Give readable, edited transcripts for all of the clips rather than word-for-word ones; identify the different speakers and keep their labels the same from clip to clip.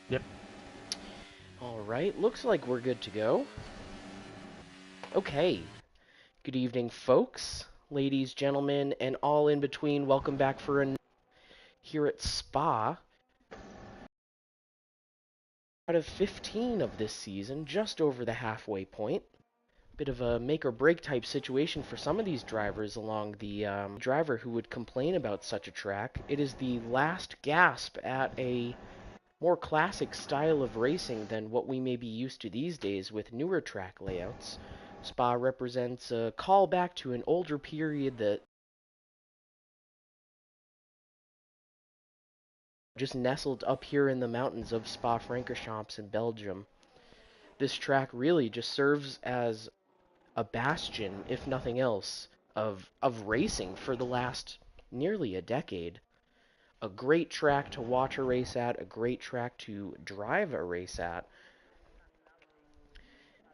Speaker 1: Yep.
Speaker 2: Alright, looks like we're good to go. Okay, good evening, folks, ladies, gentlemen, and all in between. Welcome back for an here at Spa. Out of 15 of this season, just over the halfway point. Bit of a make or break type situation for some of these drivers along the driver who would complain about such a track. It is the last gasp at a more classic style of racing than what we may be used to these days with newer track layouts. Spa represents a callback to an older period that just nestled up here in the mountains of Spa-Francorchamps in Belgium. This track really just serves as a bastion, if nothing else, of racing for the last nearly a decade. A great track to watch a race at, a great track to drive a race at.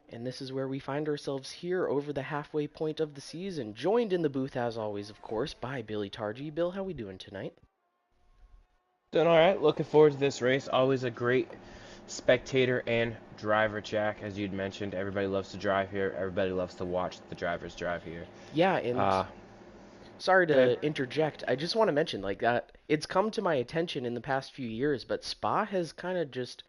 Speaker 2: And this is where we find ourselves here over the halfway point of the season. Joined in the booth, as always, of course, by Billy Targy. Bill, how we doing tonight?
Speaker 1: Doing all right. Looking forward to this race. Always a great spectator and driver track, as you'd mentioned. Everybody loves to drive here. Everybody loves to watch the drivers drive here.
Speaker 2: Yeah, and
Speaker 1: Uh,
Speaker 2: sorry
Speaker 1: Good.
Speaker 2: to interject. I just want to mention, like, that it's come to my attention in the past few years, but Spa has kind of just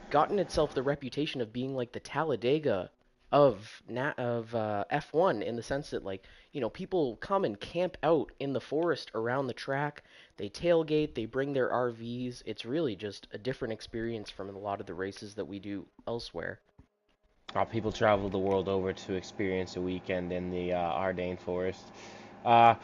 Speaker 2: gotten itself the reputation of being like the Talladega of F1 in the sense that people come and camp out in the forest around the track. They tailgate, they bring their RVs. It's really just a different experience from a lot of the races that we do elsewhere.
Speaker 1: People travel the world over to experience a weekend in the Ardennes forest. Uh,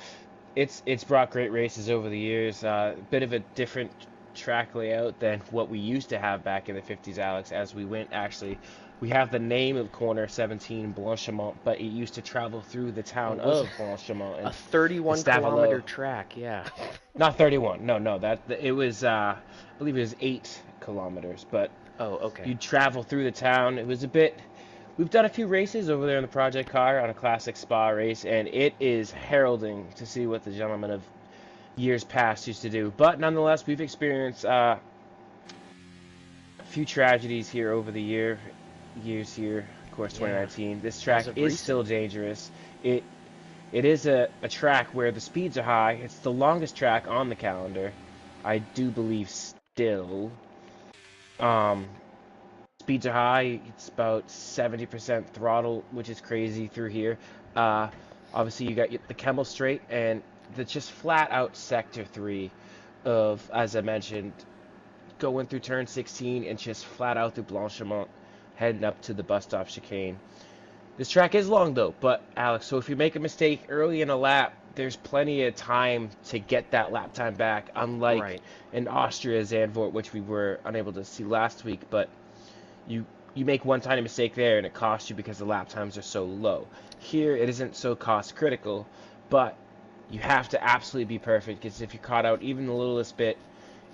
Speaker 1: it's brought great races over the years. A bit of a different track layout than what we used to have back in the 50s, Alex. As we went, actually, we have the name of corner 17 Blanchimont, but it used to travel through the
Speaker 2: It
Speaker 1: town
Speaker 2: was
Speaker 1: of Blanchimont
Speaker 2: a
Speaker 1: and
Speaker 2: 31
Speaker 1: Stavelot.
Speaker 2: kilometer track, yeah.
Speaker 1: Not 31. No, no, that it was. I believe it was 8 kilometers, but
Speaker 2: Oh, okay.
Speaker 1: you'd travel through the town. It was a bit. We've done a few races over there in the Project Car on a classic spa race, and it is heralding to see what the gentlemen of years past used to do. But nonetheless, we've experienced a few tragedies here over the years here. Of course,
Speaker 2: Yeah,
Speaker 1: 2019. This
Speaker 2: as
Speaker 1: track
Speaker 2: of
Speaker 1: is
Speaker 2: recent.
Speaker 1: still dangerous. It it is a track where the speeds are high. It's the longest track on the calendar, I do believe still. Um, Speeds are high. It's about 70% throttle, which is crazy through here. Uh, Obviously, you got the Kemmel Straight and the just flat out Sector 3 of, as I mentioned, going through turn 16 and just flat out through Blanchimont, heading up to the bus stop chicane. This track is long though, but Alex, so if you make a mistake early in a lap, there's plenty of time to get that lap time back, unlike
Speaker 2: Right.
Speaker 1: in Austria Zandvoort, which we were unable to see last week. But you you make one tiny mistake there and it costs you because the lap times are so low. Here it isn't so cost critical, but you have to absolutely be perfect because if you're caught out even the littlest bit,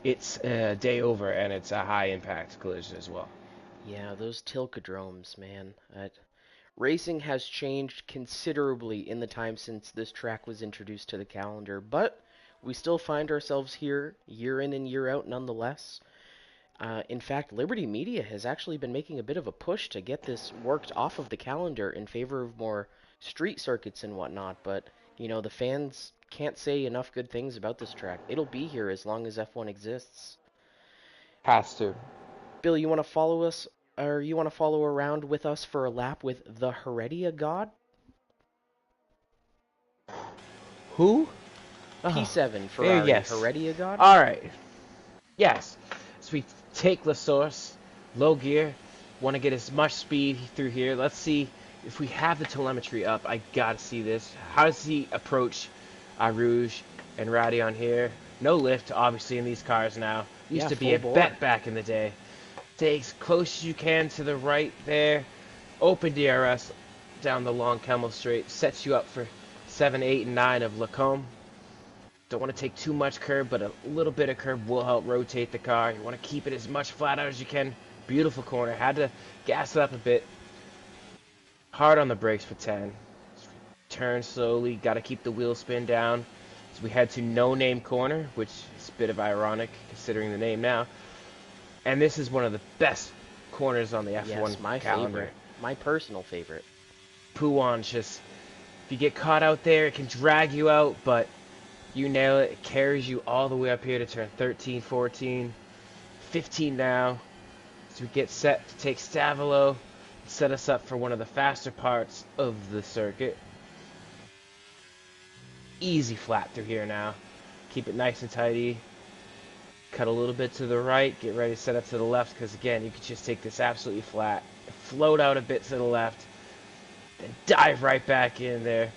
Speaker 1: it's a day over and it's a high impact collision as well.
Speaker 2: Yeah, those Tilkodromes, man. Racing has changed considerably in the time since this track was introduced to the calendar, but we still find ourselves here year in and year out nonetheless. In fact, Liberty Media has actually been making a bit of a push to get this worked off of the calendar in favor of more street circuits and whatnot, but the fans can't say enough good things about this track. It'll be here as long as F1 exists.
Speaker 1: Has to.
Speaker 2: Bill, you want to follow us, or you want to follow around with us for a lap with the Heredia God?
Speaker 1: Who? Oh,
Speaker 2: P7
Speaker 1: very
Speaker 2: Ferrari
Speaker 1: yes.
Speaker 2: Heredia God?
Speaker 1: All right. Yes. So we take the source, low gear. Want to get as much speed through here. Let's see if we have the telemetry up. I gotta see this. How does he approach Rouge and Rowdy on here? No lift, obviously, in these cars now. Used
Speaker 2: Yeah,
Speaker 1: to be
Speaker 2: full
Speaker 1: a
Speaker 2: bore.
Speaker 1: bet back in the day. Stay as close as you can to the right there. Open DRS down the long Camel Straight. Sets you up for 7, 8, and 9 of Lacombe. Don't want to take too much curb, but a little bit of curb will help rotate the car. You want to keep it as much flat out as you can. Beautiful corner. Had to gas it up a bit. Hard on the brakes for 10. Turn slowly. Got to keep the wheel spin down. So we head to No Name Corner, which is a bit of ironic considering the name now. And this is one of the best corners on the F1
Speaker 2: Yes, my
Speaker 1: calendar.
Speaker 2: favorite. My personal favorite.
Speaker 1: Pouon's just, if you get caught out there, it can drag you out, but you nail it. It carries you all the way up here to turn 13, 14, 15 now. So we get set to take Stavilo, set us up for one of the faster parts of the circuit. Easy flat through here now. Keep it nice and tidy. Cut a little bit to the right. Get ready to set up to the left, because again, you could just take this absolutely flat, float out a bit to the left, then dive right back in there.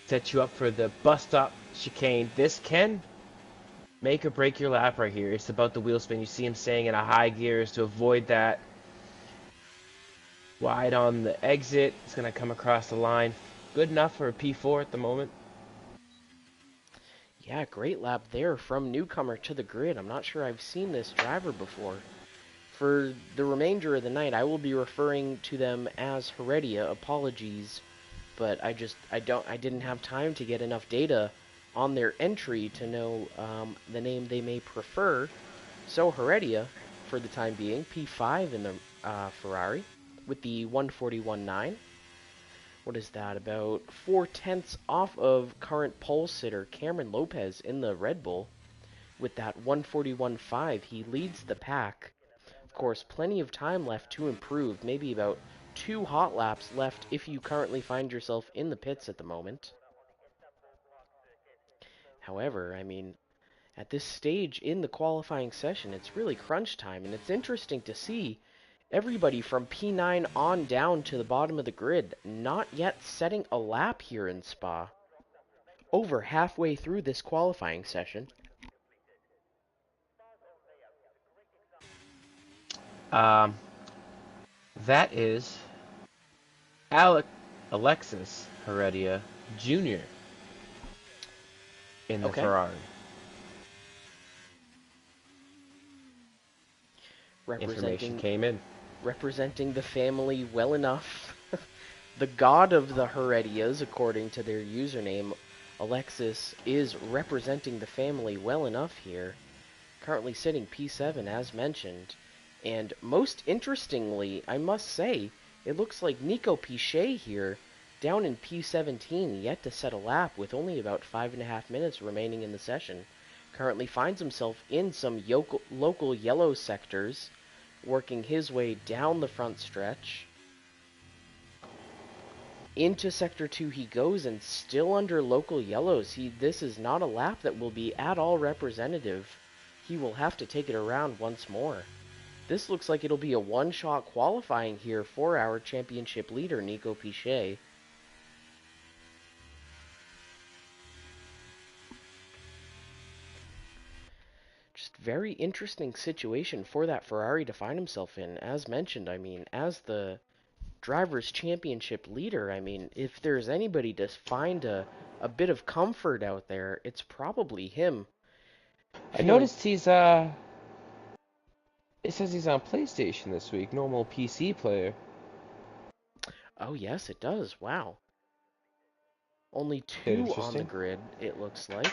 Speaker 1: Set you up for the bus stop chicane. This can make or break your lap right here. It's about the wheel spin. You see him staying in a high gear is to avoid that. Wide on the exit. It's going to come across the line. Good enough for a P4 at the moment.
Speaker 2: Yeah, great lap there from newcomer to the grid. I'm not sure I've seen this driver before. For the remainder of the night, I will be referring to them as Heredia. Apologies, but I didn't have time to get enough data on their entry to know the name they may prefer. So Heredia, for the time being, P5 in the Ferrari with the 141.9. What is that? About 4/10 off of current pole sitter Cameron Lopez in the Red Bull with that 141.5. He leads the pack. Of course, plenty of time left to improve. Maybe about 2 hot laps left if you currently find yourself in the pits at the moment. However, I mean, at this stage in the qualifying session, it's really crunch time, and it's interesting to see everybody from P9 on down to the bottom of the grid not yet setting a lap here in Spa. Over halfway through this qualifying session.
Speaker 1: Um, that is Alexis Heredia Jr. in the
Speaker 2: Okay.
Speaker 1: Ferrari. Information came in.
Speaker 2: Representing the family well enough. The god of the Heredias, according to their username, Alexis, is representing the family well enough here. Currently sitting P7 as mentioned. And most interestingly, I must say, it looks like Nico Pichet here, down in P17, yet to set a lap with only about 5.5 minutes remaining in the session. Currently finds himself in some local yellow sectors, working his way down the front stretch. Into Sector 2 he goes, and still under local yellows. This is not a lap that will be at all representative. He will have to take it around once more. This looks like it'll be a one-shot qualifying here for our championship leader, Nico Pichet. Just very interesting situation for that Ferrari to find himself in. As mentioned, I mean, as the Drivers' Championship leader, I mean, if there's anybody to find a bit of comfort out there, it's probably him.
Speaker 1: I noticed he's it says he's on PlayStation this week, normal PC player.
Speaker 2: Oh, yes, it does. Wow. Only two on the
Speaker 1: Interesting.
Speaker 2: grid, it looks like.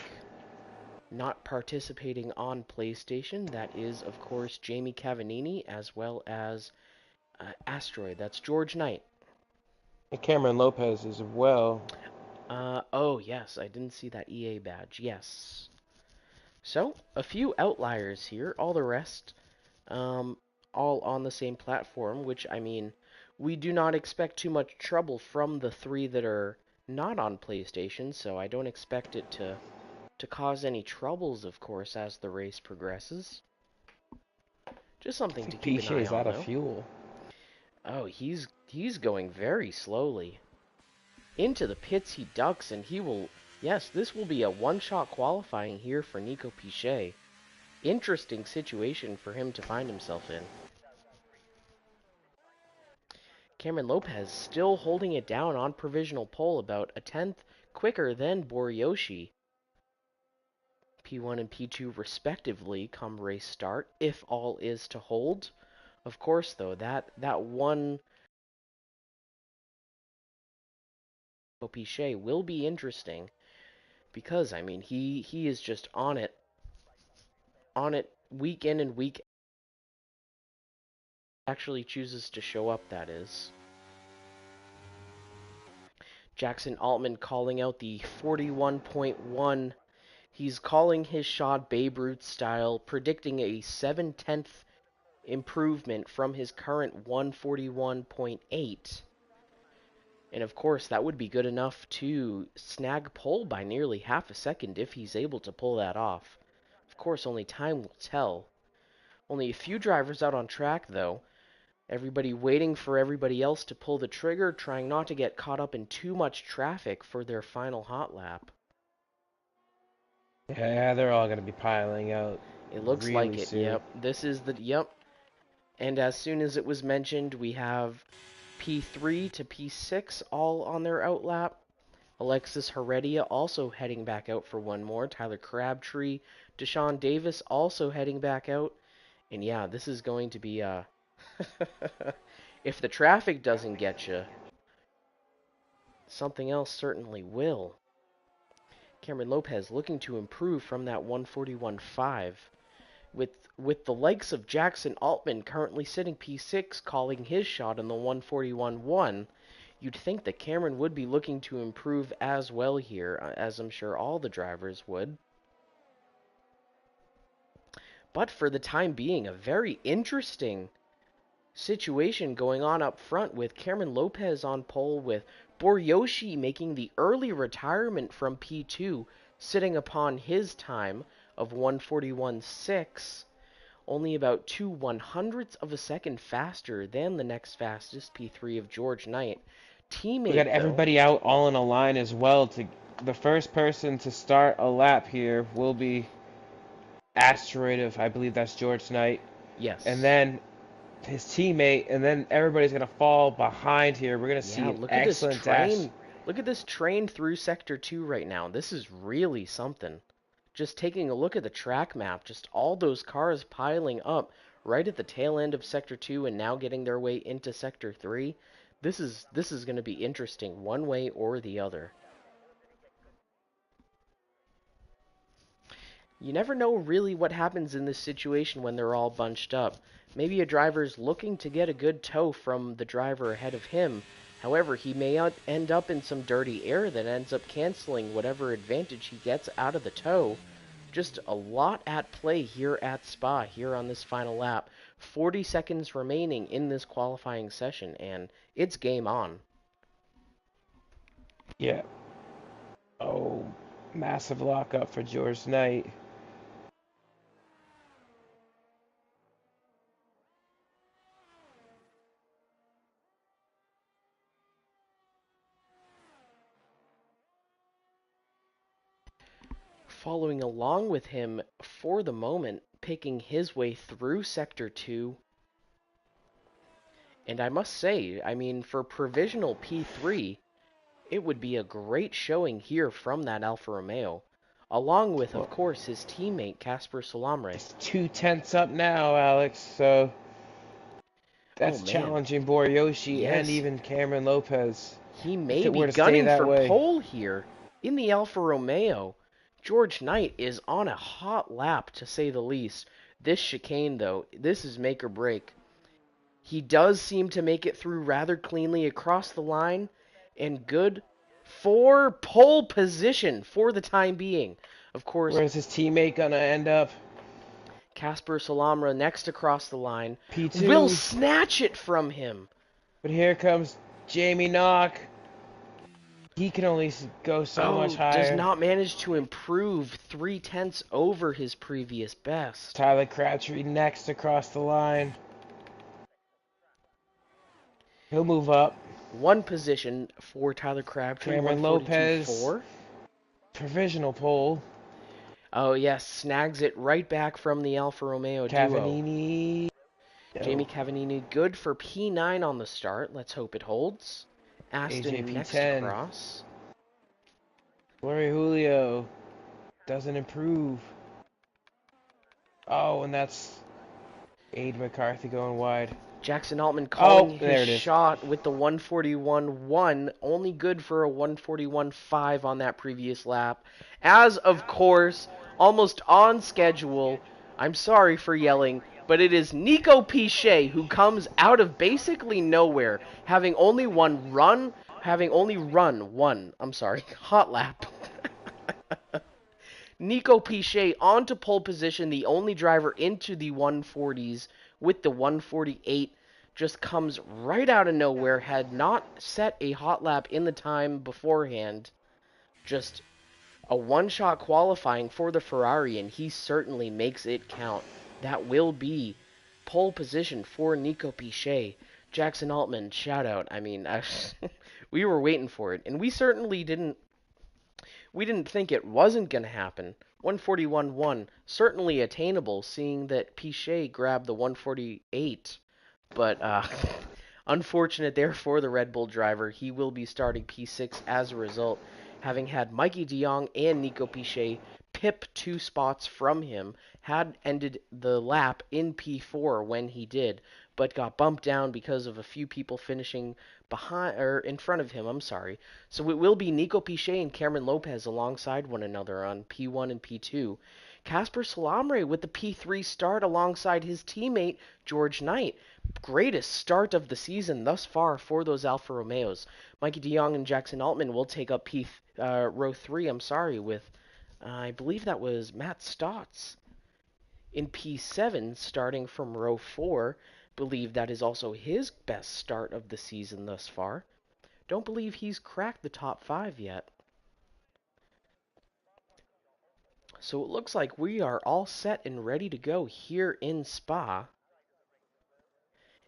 Speaker 2: Not participating on PlayStation, that is, of course, Jamie Cavanini, as well as Asteroid. That's George Knight.
Speaker 1: And Cameron Lopez as well.
Speaker 2: Oh, yes, I didn't see that EA badge. Yes. So, a few outliers here. All the rest, all on the same platform, which, I mean, we do not expect too much trouble from the 3 that are not on PlayStation, so I don't expect it to cause any troubles, of course, as the race progresses. Just
Speaker 1: I
Speaker 2: something to
Speaker 1: think
Speaker 2: keep an eye
Speaker 1: Pichet's
Speaker 2: on,
Speaker 1: out of
Speaker 2: though.
Speaker 1: fuel.
Speaker 2: Oh, he's going very slowly. Into the pits he ducks, and he will... Yes, this will be a one-shot qualifying here for Nico Pichet. Interesting situation for him to find himself in. Cameron Lopez still holding it down on provisional pole, about a tenth quicker than Boriyoshi. P1 and P2 respectively come race start, if all is to hold. Of course, though, that one Pichet will be interesting because, I mean, he is just on it week in and week actually chooses to show up, that is. Jackson Altman calling out the 41.1. He's calling his shot Babe Ruth style, predicting a 7/10 improvement from his current 141.8. And of course, that would be good enough to snag pole by nearly half a second if he's able to pull that off. Of course, only time will tell. Only a few drivers out on track, though. Everybody waiting for everybody else to pull the trigger, trying not to get caught up in too much traffic for their final hot lap.
Speaker 1: Yeah, they're all going to be piling out
Speaker 2: It looks
Speaker 1: really
Speaker 2: like it,
Speaker 1: soon.
Speaker 2: yep. This is the, yep. And as soon as it was mentioned, we have P3 to P6 all on their outlap. Alexis Heredia also heading back out for one more. Tyler Crabtree, Deshaun Davis also heading back out. And yeah, this is going to be if the traffic doesn't get you, something else certainly will. Cameron Lopez looking to improve from that 141.5. With the likes of Jackson Altman currently sitting P6 calling his shot in the 141.1, you'd think that Cameron would be looking to improve as well here, as I'm sure all the drivers would. But for the time being, a very interesting situation going on up front with Cameron Lopez on pole, with Boryoshi making the early retirement from P2, sitting upon his time of 141.6, only about 2/100ths of a second faster than the next fastest, P3 of George Knight. Teammate,
Speaker 1: We got
Speaker 2: though,
Speaker 1: everybody out all in a line as well. The first person to start a lap here will be Asteroid of, I believe that's George Knight.
Speaker 2: yes.
Speaker 1: And then his teammate, and then everybody's going to fall behind here. We're going to see an
Speaker 2: look at this
Speaker 1: excellent
Speaker 2: train. Look at this train through Sector 2 right now. This is really something. Just taking a look at the track map, just all those cars piling up right at the tail end of Sector 2 and now getting their way into Sector 3. This is going to be interesting one way or the other. You never know really what happens in this situation when they're all bunched up. Maybe a driver's looking to get a good tow from the driver ahead of him. However, he may end up in some dirty air that ends up canceling whatever advantage he gets out of the tow. Just a lot at play here at Spa, here on this final lap. 40 seconds remaining in this qualifying session, and it's game on.
Speaker 1: Yeah. Oh, massive lockup for George Knight.
Speaker 2: Following along with him for the moment, picking his way through Sector 2. And I must say, I mean, for provisional P3, it would be a great showing here from that Alfa Romeo, along with, of course, his teammate Casper Solamre.
Speaker 1: It's 2/10 up now, Alex, so that's challenging Boryoshi and even Cameron Lopez.
Speaker 2: He may be gunning for
Speaker 1: way.
Speaker 2: pole here in the Alfa Romeo. George Knight is on a hot lap, to say the least. This chicane, though, this is make or break. He does seem to make it through rather cleanly across the line, and good for pole position for the time being. Of course,
Speaker 1: where's his teammate gonna end up?
Speaker 2: Casper Solamre next across the line.
Speaker 1: P2
Speaker 2: will snatch it from him.
Speaker 1: But here comes Jamie Knock. He can only go so much higher.
Speaker 2: Does not manage to improve 0.3 over his previous best.
Speaker 1: Tyler Crabtree next across the line. He'll move up.
Speaker 2: One position for Tyler Crabtree.
Speaker 1: Cameron Lopez. Provisional pole.
Speaker 2: Oh yes, snags it right back from the Alfa Romeo
Speaker 1: Cavanini.
Speaker 2: duo. Jamie Cavanini good for P9 on the start. Let's hope it holds. Aston
Speaker 1: AJ
Speaker 2: next
Speaker 1: P10.
Speaker 2: across.
Speaker 1: Glory Julio doesn't improve. Oh, and that's Aid McCarthy going wide.
Speaker 2: Jackson Altman calling
Speaker 1: his
Speaker 2: shot with the 141.1, only good for a 141.5 on that previous lap. As, of course, almost on schedule, I'm sorry for yelling, but it is Nico Pichet who comes out of basically nowhere, having only run one, I'm sorry, hot lap. Nico Pichet onto pole position, the only driver into the 140s with the 148, just comes right out of nowhere, had not set a hot lap in the time beforehand. Just a one-shot qualifying for the Ferrari, and he certainly makes it count. That will be pole position for Nico Pichet. Jackson Altman, shout out. I mean, we were waiting for it, and we didn't think it wasn't going to happen. 141.1, certainly attainable, seeing that Pichet grabbed the 148. But, unfortunate there for the Red Bull driver. He will be starting P6 as a result, having had Mikey de Jong and Nico Pichet pip 2 spots from him, had ended the lap in P4 when he did, but got bumped down because of a few people finishing behind or in front of him, I'm sorry. So it will be Nico Pichet and Cameron Lopez alongside one another on P1 and P2. Casper Salamre with the P3 start alongside his teammate George Knight. Greatest start of the season thus far for those Alfa Romeos. Mikey de Jong and Jackson Altman will take up row 3, I'm sorry, with I believe that was Matt Stotts in P7 starting from row 4. Believe that is also his best start of the season thus far. Don't believe he's cracked the top 5 yet. So it looks like we are all set and ready to go here in Spa.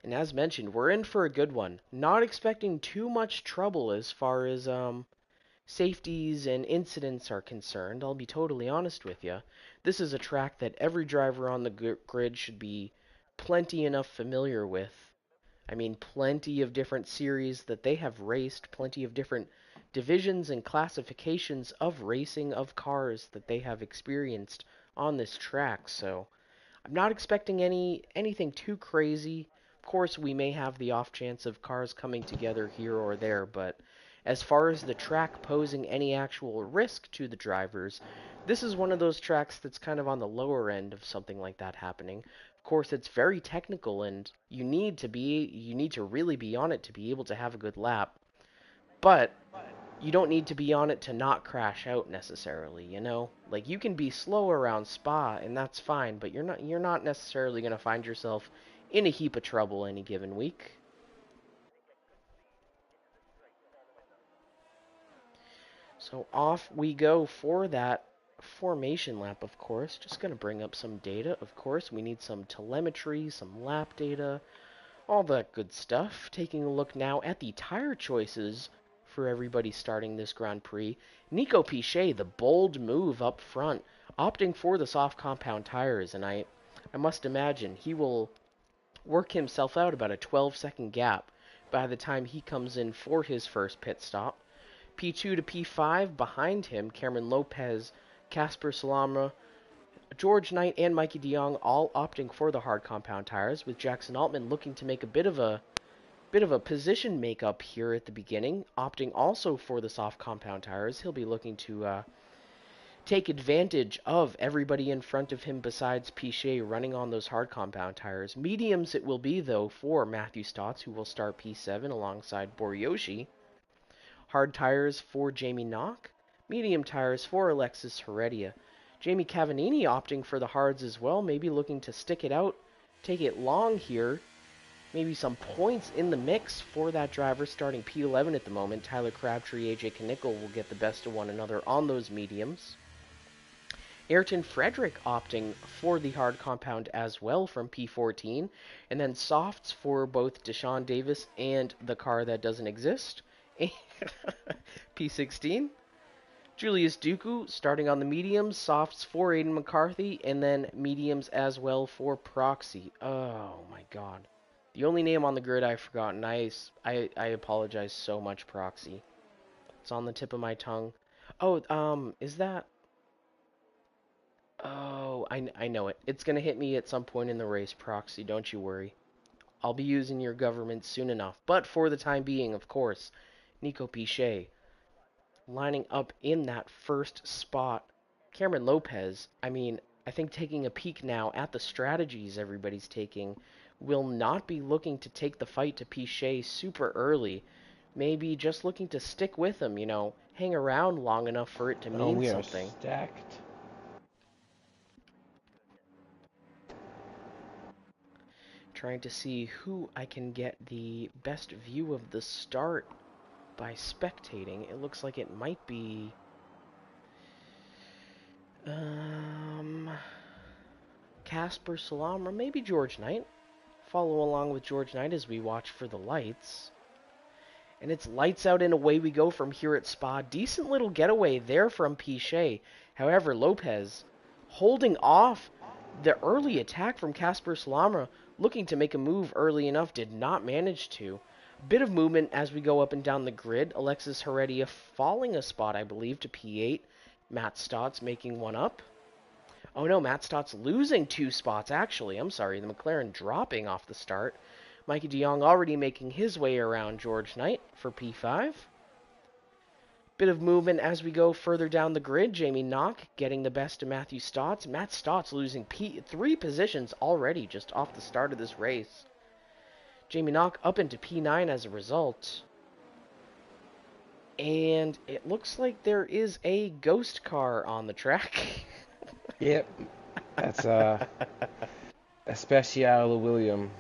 Speaker 2: And as mentioned, we're in for a good one. Not expecting too much trouble as far as safeties and incidents are concerned. I'll be totally honest with you. This is a track that every driver on the grid should be plenty enough familiar with. I mean, plenty of different series that they have raced, plenty of different divisions and classifications of racing of cars that they have experienced on this track. So I'm not expecting anything too crazy. Of course, we may have the off chance of cars coming together here or there, but as far as the track posing any actual risk to the drivers, this is one of those tracks that's kind of on the lower end of something like that happening. Of course, it's very technical, and you need to really be on it to be able to have a good lap. But you don't need to be on it to not crash out necessarily, you know? Like, you can be slow around Spa and that's fine, but you're not necessarily going to find yourself in a heap of trouble any given week. So off we go for that formation lap, of course. Just going to bring up some data, of course. We need some telemetry, some lap data, all that good stuff. Taking a look now at the tire choices for everybody starting this Grand Prix. Nico Pichet, the bold move up front, opting for the soft compound tires, and I must imagine he will work himself out about a 12-second gap by the time he comes in for his first pit stop. P2 to P5 behind him, Cameron Lopez, Casper Salamra, George Knight, and Mikey de Jong all opting for the hard compound tires, with Jackson Altman looking to make a bit of a position makeup here at the beginning, opting also for the soft compound tires. He'll be looking to take advantage of everybody in front of him besides Pichet running on those hard compound tires. Mediums it will be, though, for Matthew Stotts, who will start P7 alongside Boryoshi. Hard tires for Jamie Knock. Medium tires for Alexis Heredia. Jamie Cavanini opting for the hards as well, maybe looking to stick it out, take it long here. Maybe some points in the mix for that driver starting P11 at the moment. Tyler Crabtree, AJ Knickel will get the best of one another on those mediums. Ayrton Frederick opting for the hard compound as well from P14. And then softs for both Deshaun Davis and the car that doesn't exist. P16. Julius Dooku starting on the mediums, softs for Aiden McCarthy, and then mediums as well for Proxy. Oh my god. The only name on the grid I've forgotten. I apologize so much, Proxy. It's on the tip of my tongue. Oh, is that... Oh, I know it. It's gonna hit me at some point in the race, Proxy, don't you worry. I'll be using your government soon enough. But for the time being, of course, Nico Pichet lining up in that first spot. Cameron Lopez, I mean, I think taking a peek now at the strategies everybody's taking, will not be looking to take the fight to Piché super early. Maybe just looking to stick with him, you know, hang around long enough for it to
Speaker 1: Oh,
Speaker 2: mean
Speaker 1: we are
Speaker 2: something.
Speaker 1: stacked.
Speaker 2: Trying to see who I can get the best view of the start by spectating. It looks like it might be... Casper Salam, or maybe George Knight. Follow along with George Knight as we watch for the lights. And it's lights out and away we go from here at Spa. Decent little getaway there from Piché. However, Lopez holding off the early attack from Casper Salamra, looking to make a move early enough, did not manage to. Bit of movement as we go up and down the grid. Alexis Heredia falling a spot, I believe, to P8. Matt Stotts making one up. Oh no, Matt Stotts losing 2 spots, actually. I'm sorry, the McLaren dropping off the start. Mikey de Jong already making his way around George Knight for P5. Bit of movement as we go further down the grid. Jamie Knock getting the best of Matthew Stotts. Matt Stotts losing 3 positions already just off the start of this race. Jamie Knock up into P9 as a result. And it looks like there is a ghost car on the track.
Speaker 1: Yep. That's a Special William.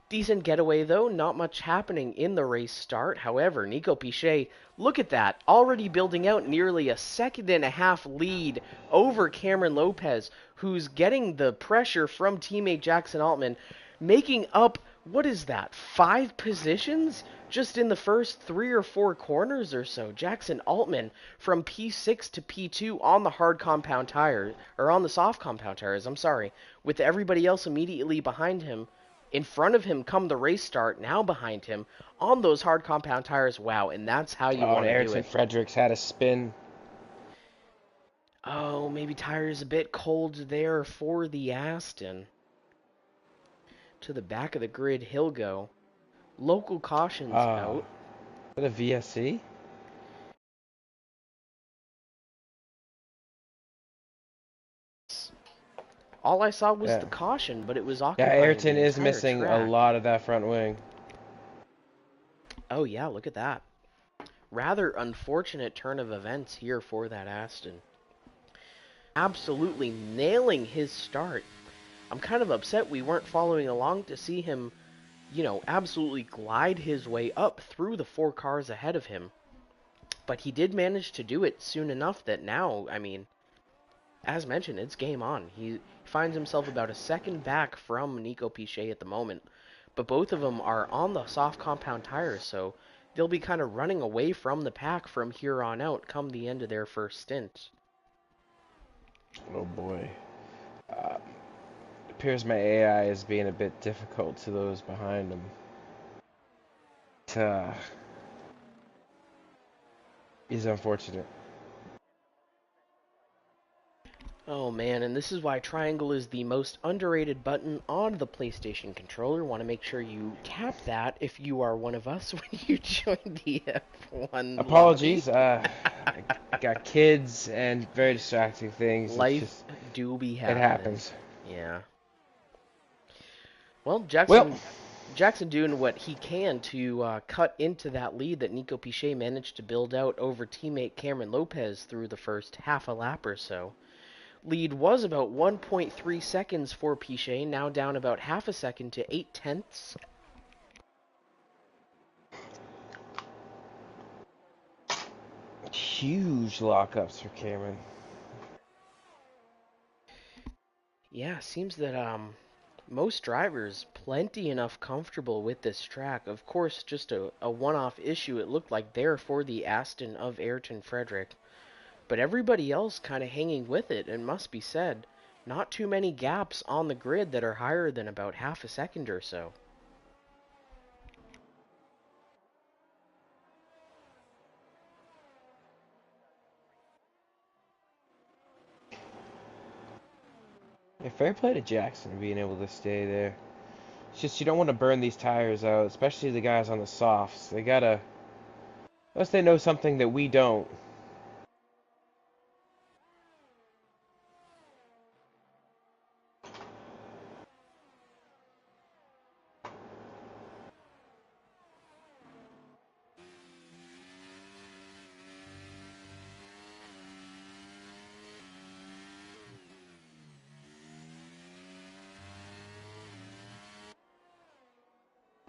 Speaker 2: Decent getaway, though. Not much happening in the race start. However, Nico Piché, look at that. Already building out nearly a 1.5-second lead over Cameron Lopez, who's getting the pressure from teammate Jackson Altman, making up, what is that, 5 positions? Just in the first 3 or 4 corners or so. Jackson Altman from P6 to P2 on the hard compound tire, or on the soft compound tires, I'm sorry, with everybody else immediately behind him. In front of him come the race start, now behind him, on those hard compound tires. Wow, and that's how you want to do
Speaker 1: Ayrton
Speaker 2: it.
Speaker 1: Fredericks had a spin.
Speaker 2: Oh, maybe tires a bit cold there for the Aston. To the back of the grid, he'll go. Local cautions out.
Speaker 1: Is that a VSC?
Speaker 2: All I saw was the caution, but it was occupying
Speaker 1: Yeah, Ayrton
Speaker 2: the
Speaker 1: is
Speaker 2: entire
Speaker 1: missing
Speaker 2: track.
Speaker 1: a lot of that front wing.
Speaker 2: Oh yeah, look at that. Rather unfortunate turn of events here for that Aston. Absolutely nailing his start. I'm kind of upset we weren't following along to see him, you know, absolutely glide his way up through the 4 cars ahead of him. But he did manage to do it soon enough that now, I mean, as mentioned, it's game on. He finds himself about a second back from Nico Piché at the moment. But both of them are on the soft compound tires, so they'll be kind of running away from the pack from here on out come the end of their first stint.
Speaker 1: Oh boy. It appears my AI is being a bit difficult to those behind him. Is unfortunate.
Speaker 2: Oh man, and this is why triangle is the most underrated button on the PlayStation controller. Want to make sure you tap that if you are one of us when you join the F1
Speaker 1: Apologies,
Speaker 2: lobby.
Speaker 1: I got kids and very distracting things.
Speaker 2: Life
Speaker 1: It's just,
Speaker 2: do be
Speaker 1: it
Speaker 2: happening.
Speaker 1: happens.
Speaker 2: Yeah. Well, Jackson doing what he can to cut into that lead that Nico Piché managed to build out over teammate Cameron Lopez through the first half a lap or so. Lead was about 1.3 seconds for Piché, now down about half a second to 0.8.
Speaker 1: Huge lockups for Cameron.
Speaker 2: Yeah, seems that most drivers plenty enough comfortable with this track. Of course, just a one-off issue it looked like there for the Aston of Ayrton Frederick. But everybody else kind of hanging with it, and must be said, not too many gaps on the grid that are higher than about half a second or so.
Speaker 1: Yeah, fair play to Jackson being able to stay there. It's just you don't want to burn these tires out, especially the guys on the softs. They gotta, unless they know something that we don't.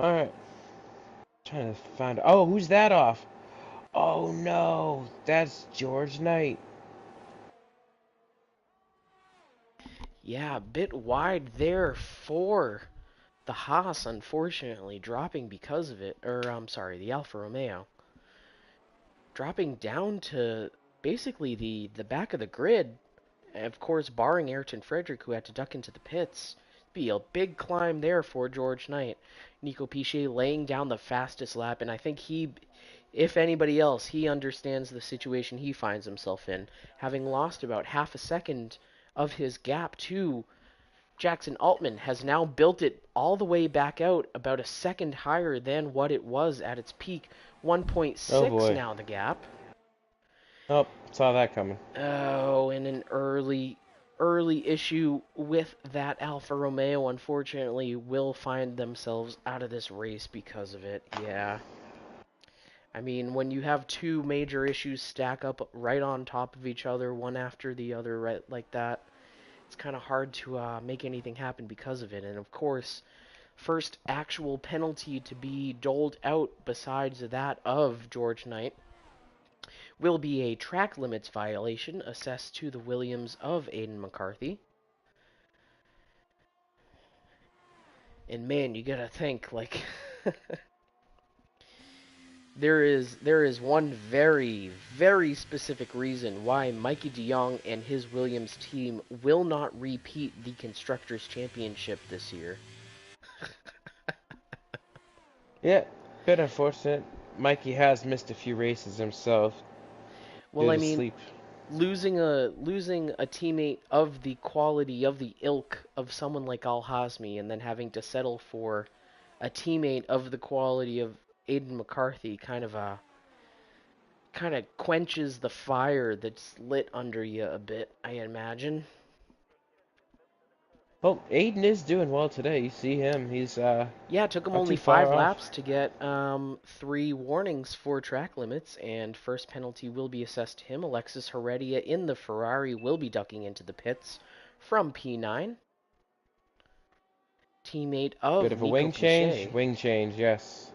Speaker 1: Alright. Trying to find. Oh, who's that off? Oh no, that's George Knight.
Speaker 2: Yeah, a bit wide there for the Haas, unfortunately, dropping because of it. Or, I'm sorry, the Alfa Romeo. Dropping down to basically the back of the grid. Of course, barring Ayrton Frederick, who had to duck into the pits. Be a big climb there for George Knight. Nico Pichet laying down the fastest lap, and I think he, if anybody else, he understands the situation he finds himself in, having lost about half a second of his gap to Jackson Altman, has now built it all the way back out about a second higher than what it was at its peak.
Speaker 1: Oh
Speaker 2: 1.6
Speaker 1: boy.
Speaker 2: now the gap.
Speaker 1: Oh, saw that coming.
Speaker 2: Oh, and an early issue with that Alfa Romeo, unfortunately, will find themselves out of this race because of it. Yeah. I mean, when you have two major issues stack up right on top of each other, one after the other, right like that, it's kind of hard to make anything happen because of it. And of course, first actual penalty to be doled out besides that of George Knight will be a track limits violation assessed to the Williams of Aiden McCarthy. And man, you gotta think, like, there is one very, very specific reason why Mikey DeYoung and his Williams team will not repeat the Constructors' Championship this year.
Speaker 1: Yeah, bit unfortunate. Mikey has missed a few races himself
Speaker 2: Well,
Speaker 1: due
Speaker 2: I
Speaker 1: to
Speaker 2: mean,
Speaker 1: sleep.
Speaker 2: losing a teammate of the quality of the ilk of someone like Al Hazmi, and then having to settle for a teammate of the quality of Aiden McCarthy kind of quenches the fire that's lit under you a bit, I imagine.
Speaker 1: Well, Aiden is doing well today. You see him. He's
Speaker 2: Yeah, it took him
Speaker 1: not
Speaker 2: only
Speaker 1: too far
Speaker 2: 5 laps
Speaker 1: off.
Speaker 2: to get 3 warnings for track limits, and first penalty will be assessed to him. Alexis Heredia in the Ferrari will be ducking into the pits from P9. Teammate
Speaker 1: Bit
Speaker 2: of
Speaker 1: of a
Speaker 2: Nico
Speaker 1: wing change.
Speaker 2: Pichet.
Speaker 1: Wing change, yes.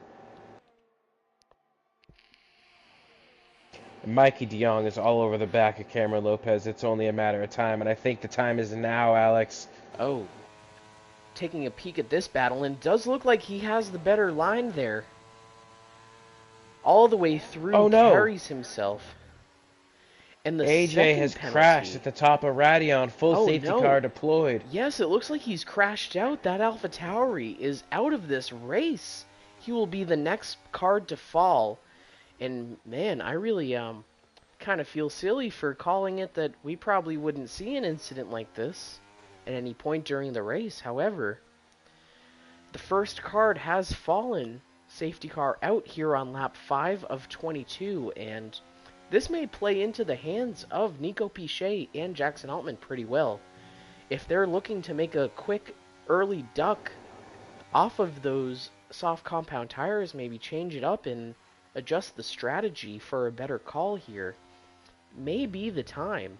Speaker 1: Mikey DeYoung is all over the back of Cameron Lopez. It's only a matter of time, and I think the time is now, Alex.
Speaker 2: Oh, taking a peek at this battle, and does look like he has the better line there. All the way through,
Speaker 1: Oh no!
Speaker 2: carries himself. And the
Speaker 1: AJ
Speaker 2: second
Speaker 1: has crashed
Speaker 2: penalty.
Speaker 1: at the top of Radion. Full
Speaker 2: Oh
Speaker 1: safety car
Speaker 2: no.
Speaker 1: deployed.
Speaker 2: Yes, it looks like he's crashed out. That Alpha Tauri is out of this race. He will be the next card to fall. And man, I really kind of feel silly for calling it that we probably wouldn't see an incident like this at any point during the race. However, the first card has fallen. Safety car out here on lap 5 of 22, and this may play into the hands of Nico Pichet and Jackson Altman pretty well. If they're looking to make a quick early duck off of those soft compound tires, maybe change it up and adjust the strategy for a better call here, may be the time.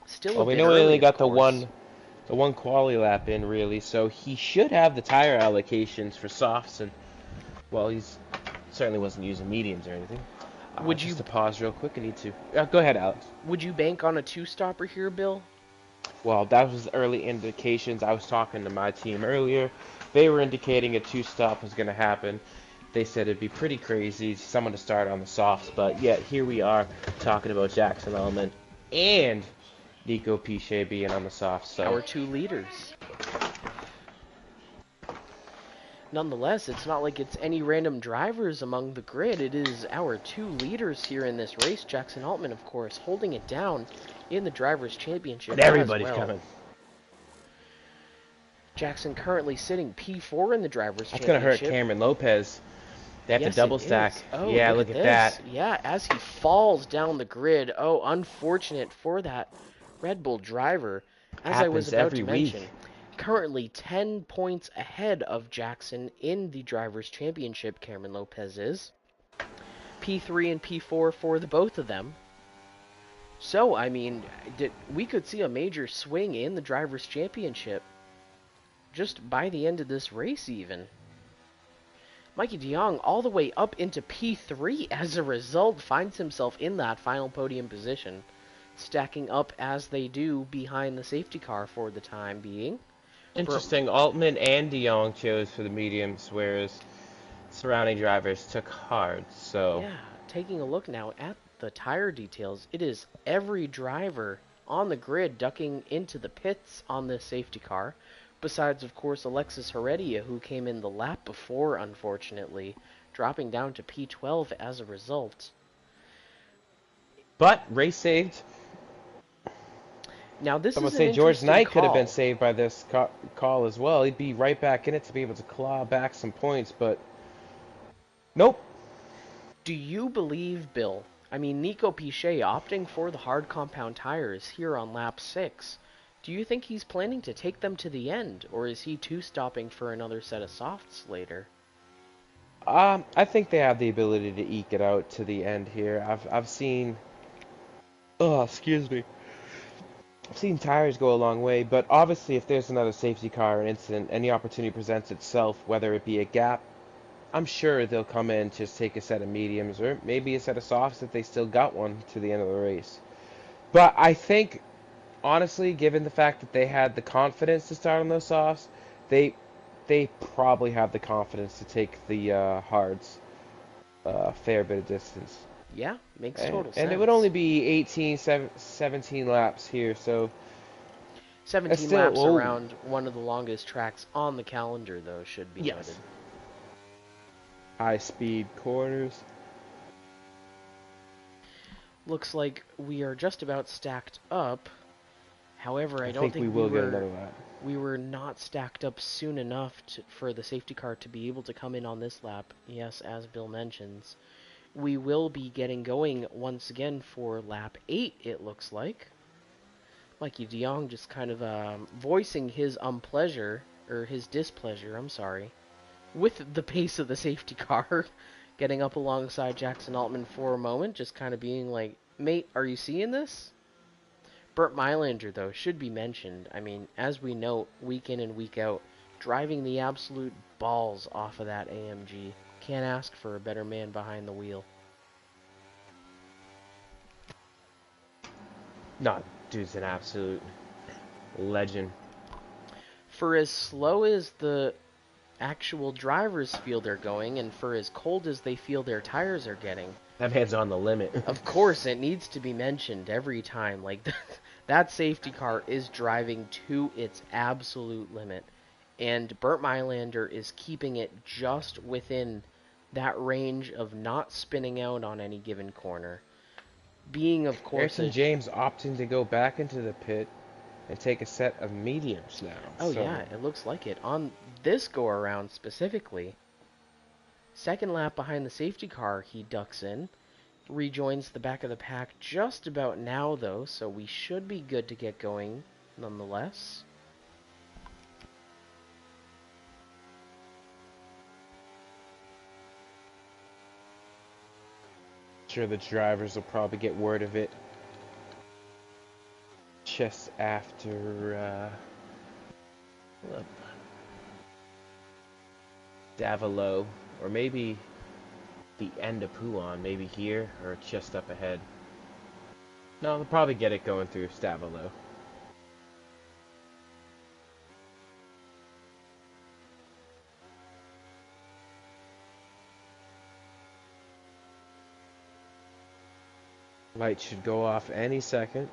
Speaker 2: Still a
Speaker 1: Well, we
Speaker 2: bit
Speaker 1: know he only
Speaker 2: early, of
Speaker 1: got
Speaker 2: course.
Speaker 1: the one quali lap in, really, so he should have the tire allocations for softs, and, well, he's certainly wasn't using mediums or anything.
Speaker 2: Would
Speaker 1: Just
Speaker 2: you
Speaker 1: to pause real quick, I need to... go ahead, Alex.
Speaker 2: would you bank on a two-stopper here, Bill?
Speaker 1: Well, that was early indications. I was talking to my team earlier. They were indicating a two-stop was going to happen. They said it'd be pretty crazy, someone to start on the softs, but yet here we are talking about Jackson Element and Nico Pichet being on the softs. So
Speaker 2: Our two leaders. Nonetheless, it's not like it's any random drivers among the grid. It is our two leaders here in this race. Jackson Altman, of course, holding it down in the Drivers' Championship
Speaker 1: and everybody's
Speaker 2: as well.
Speaker 1: coming.
Speaker 2: Jackson currently sitting P4 in the Drivers'
Speaker 1: That's going to hurt
Speaker 2: Championship.
Speaker 1: Cameron Lopez. They have
Speaker 2: Yes,
Speaker 1: to double
Speaker 2: it
Speaker 1: stack.
Speaker 2: is. Oh,
Speaker 1: yeah,
Speaker 2: look
Speaker 1: look
Speaker 2: at
Speaker 1: at
Speaker 2: this.
Speaker 1: that.
Speaker 2: Yeah, as he falls down the grid. Oh, unfortunate for that Red Bull driver. As I was
Speaker 1: Happens
Speaker 2: about
Speaker 1: every
Speaker 2: to
Speaker 1: week.
Speaker 2: mention, currently 10 points ahead of Jackson in the Drivers' Championship, Cameron Lopez is. P3 and P4 for the both of them. So, I mean, we could see a major swing in the Drivers' Championship just by the end of this race even. Mikey de Jong all the way up into P3 as a result, finds himself in that final podium position, stacking up as they do behind the safety car for the time being.
Speaker 1: Interesting. Altman and de Jong chose for the mediums, whereas surrounding drivers took hards. So
Speaker 2: Yeah, taking a look now at the tire details, it is every driver on the grid ducking into the pits on this safety car, besides, of course, Alexis Heredia, who came in the lap before, unfortunately, dropping down to P12 as a result.
Speaker 1: but race saved.
Speaker 2: Now, this
Speaker 1: Someone
Speaker 2: is an
Speaker 1: say George
Speaker 2: interesting
Speaker 1: Knight could have been
Speaker 2: call.
Speaker 1: saved by this call as well. He'd be right back in it to be able to claw back some points, but nope.
Speaker 2: Do you believe, Bill? I mean, Nico Pichet opting for the hard compound tires here on lap 6. Do you think he's planning to take them to the end, or is he too stopping for another set of softs later?
Speaker 1: I think they have the ability to eke it out to the end here. I've seen. Oh, excuse me. I've seen tires go a long way, but obviously, if there's another safety car or incident, any opportunity presents itself, whether it be a gap, I'm sure they'll come in, just take a set of mediums, or maybe a set of softs if they still got one to the end of the race. But I think, honestly, given the fact that they had the confidence to start on those softs, they probably have the confidence to take the hards a fair bit of distance.
Speaker 2: Yeah, makes total sense.
Speaker 1: And it would only be 17 laps here, so
Speaker 2: 17
Speaker 1: still,
Speaker 2: laps around one of the longest tracks on the calendar, though, should be noted.
Speaker 1: High-speed corners.
Speaker 2: Looks like we are just about stacked up. However, I don't think
Speaker 1: we will get another lap.
Speaker 2: We were not stacked up soon enough for the safety car to be able to come in on this lap. Yes, as Bill mentions. We will be getting going once again for lap 8, it looks like. Mikey de Jong just kind of voicing his his displeasure, I'm sorry, with the pace of the safety car. Getting up alongside Jackson Altman for a moment, just kind of being like, mate, are you seeing this? Burt Mylander, though, should be mentioned. I mean, as we know, week in and week out, driving the absolute balls off of that AMG. Can't ask for a better man behind the wheel.
Speaker 1: No, dude's an absolute legend.
Speaker 2: For as slow as the actual drivers feel they're going, and for as cold as they feel their tires are getting,
Speaker 1: that man's on the limit.
Speaker 2: Of course, it needs to be mentioned every time. Like, that safety car is driving to its absolute limit. And Burt Mylander is keeping it just within that range of not spinning out on any given corner. Being, of course...
Speaker 1: Ayrton James opting to go back into the pit and take a set of mediums now.
Speaker 2: Oh, yeah, it looks like it. On this go-around specifically, second lap behind the safety car, he ducks in, rejoins the back of the pack just about now, though, so we should be good to get going nonetheless.
Speaker 1: Sure, the drivers will probably get word of it just after Davilo, or maybe the end of Pouan, maybe here or just up ahead. No, they'll probably get it going through Stavilo. Light should go off any second.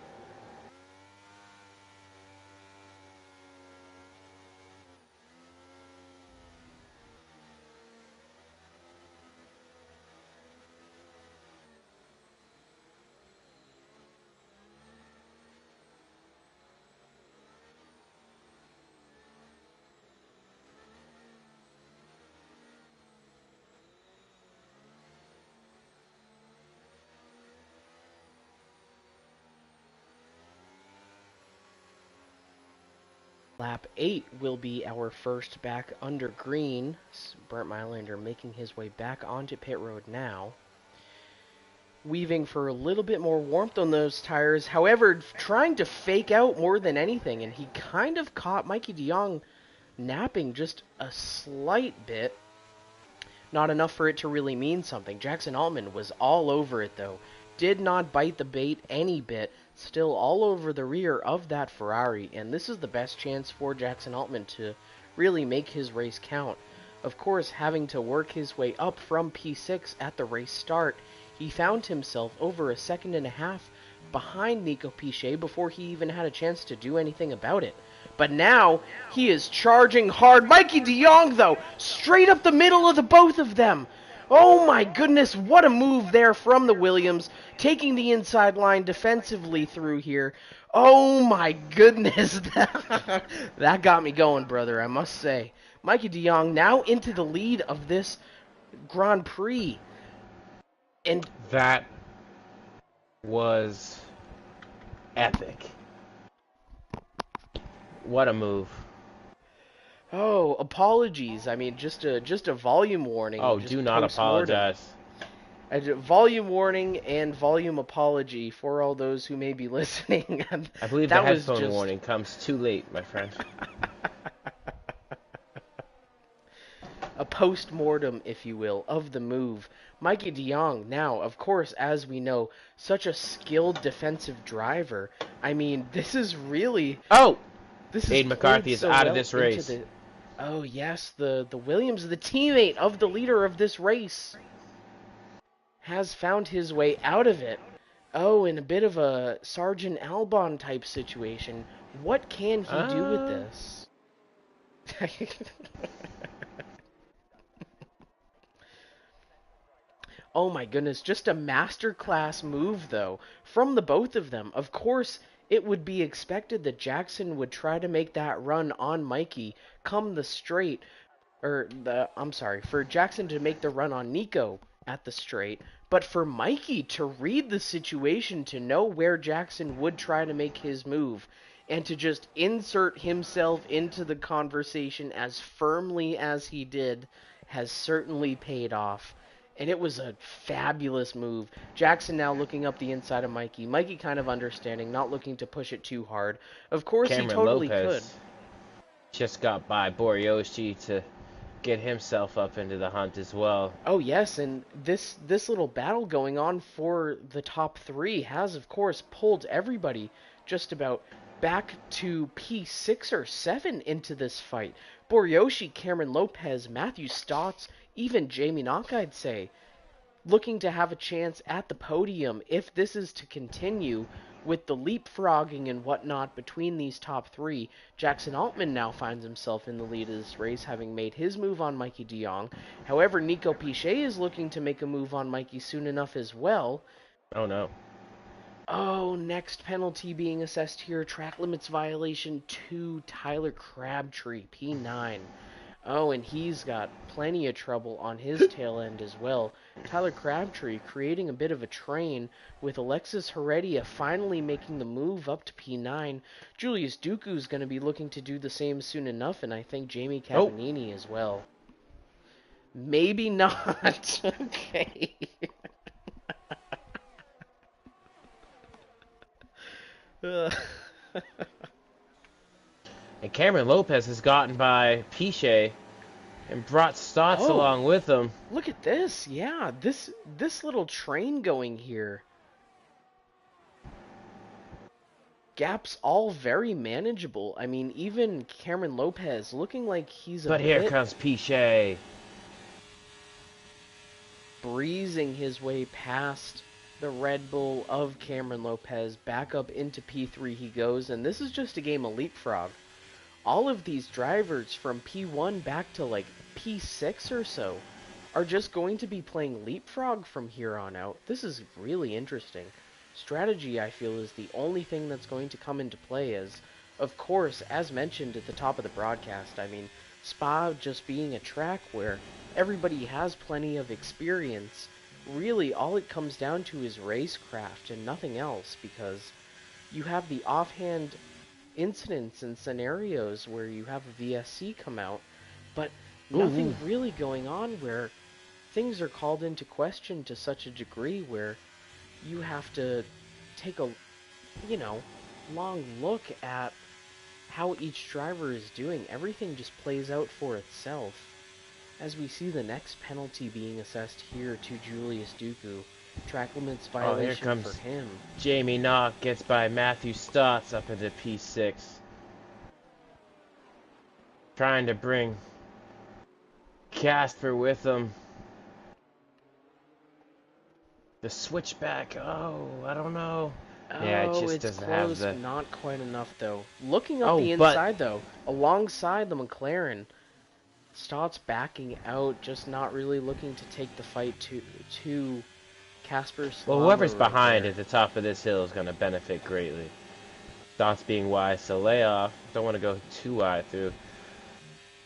Speaker 2: Lap 8 will be our first back under green. Burt Mylander making his way back onto pit road now. Weaving for a little bit more warmth on those tires. However, trying to fake out more than anything. And he kind of caught Mikey de Jong napping just a slight bit. Not enough for it to really mean something. Jackson Altman was all over it, though. Did not bite the bait any bit. Still all over the rear of that Ferrari, and this is the best chance for Jackson Altman to really make his race count. Of course, having to work his way up from P6 at the race start, he found himself over a second and a half behind Nico Pichet before he even had a chance to do anything about it. But now, he is charging hard. Mikey de Jong, though, straight up the middle of the both of them. Oh my goodness, what a move there from the Williams, taking the inside line defensively through here. Oh my goodness, that got me going, brother, I must say. Mikey de Jong now into the lead of this Grand Prix. And
Speaker 1: that was epic. What a move.
Speaker 2: oh, apologies. I mean, just a volume warning.
Speaker 1: Oh,
Speaker 2: just
Speaker 1: do not
Speaker 2: post-mortem.
Speaker 1: apologize.
Speaker 2: Volume warning and volume apology for all those who may be listening.
Speaker 1: I believe the
Speaker 2: That was
Speaker 1: headphone
Speaker 2: just-
Speaker 1: warning comes too late, my friend.
Speaker 2: A post-mortem, if you will, of the move. Mikey de Jong, now, of course, as we know, such a skilled defensive driver. I mean, this is really...
Speaker 1: Oh!
Speaker 2: This
Speaker 1: Aiden McCarthy is out of this race.
Speaker 2: Oh, yes, the Williams, the teammate of the leader of this race, has found his way out of it. Oh, in a bit of a Sergeant Albon type situation. What can he do with this? Oh my goodness, just a masterclass move, though, from the both of them. Of course, it would be expected that Jackson would try to make that run on Mikey come the straight, for Jackson to make the run on Nico at the straight, but for Mikey to read the situation, to know where Jackson would try to make his move, and to just insert himself into the conversation as firmly as he did, has certainly paid off. And it was a fabulous move. Jackson now looking up the inside of Mikey. Mikey kind of understanding, not looking to push it too hard. Of course,
Speaker 1: Cameron
Speaker 2: he totally
Speaker 1: Lopez
Speaker 2: could.
Speaker 1: just got by Borioshi to get himself up into the hunt as well.
Speaker 2: Oh yes, and this little battle going on for the top three has, of course, pulled everybody just about back to P6 or 7 into this fight. Borioshi, Cameron Lopez, Matthew Stotts, even Jamie Knock, I'd say, looking to have a chance at the podium if this is to continue with the leapfrogging and whatnot between these top three. Jackson Altman now finds himself in the lead of this race, having made his move on Mikey de Jong. However, Nico Pichet is looking to make a move on Mikey soon enough as well.
Speaker 1: Oh no.
Speaker 2: Oh, next penalty being assessed here. Track limits violation to Tyler Crabtree, P9. Oh, and he's got plenty of trouble on his tail end as well. Tyler Crabtree creating a bit of a train, with Alexis Heredia finally making the move up to P9. Julius Dooku's going to be looking to do the same soon enough, and I think Jamie Cavanini as well. Maybe not. Okay.
Speaker 1: And Cameron Lopez has gotten by Pichet and brought Stotts along with him.
Speaker 2: Look at this. Yeah, this little train going here. Gaps all very manageable. I mean, even Cameron Lopez looking like he's
Speaker 1: But here comes Pichet.
Speaker 2: breezing his way past the Red Bull of Cameron Lopez. Back up into P3 he goes, and this is just a game of leapfrog. All of these drivers from P1 back to like P6 or so are just going to be playing leapfrog from here on out. This is really interesting. Strategy, I feel, is the only thing that's going to come into play, as, of course, as mentioned at the top of the broadcast, I mean, Spa just being a track where everybody has plenty of experience. Really, all it comes down to is racecraft and nothing else, because you have the offhand incidents and scenarios where you have a VSC come out, but nothing really going on where things are called into question to such a degree where you have to take a, long look at how each driver is doing. Everything just plays out for itself. As we see the next penalty being assessed here to Julius Dooku. Track limits
Speaker 1: Oh, here
Speaker 2: violation for
Speaker 1: comes
Speaker 2: him.
Speaker 1: Jamie Knock, gets by Matthew Stotts up into P6. Trying to bring Casper with him. The switchback, oh, I don't know. Yeah, it
Speaker 2: Oh,
Speaker 1: just
Speaker 2: it's
Speaker 1: doesn't have
Speaker 2: close.
Speaker 1: the...
Speaker 2: Not quite enough, though. Looking up
Speaker 1: Oh,
Speaker 2: the
Speaker 1: but...
Speaker 2: inside, though, alongside the McLaren, Stott's backing out, just not really looking to take the fight to Casper
Speaker 1: Well,
Speaker 2: Salama
Speaker 1: whoever's
Speaker 2: right
Speaker 1: behind
Speaker 2: there.
Speaker 1: at the top of this hill is going to benefit greatly. Stotts being wide, so lay off. Don't want to go too wide through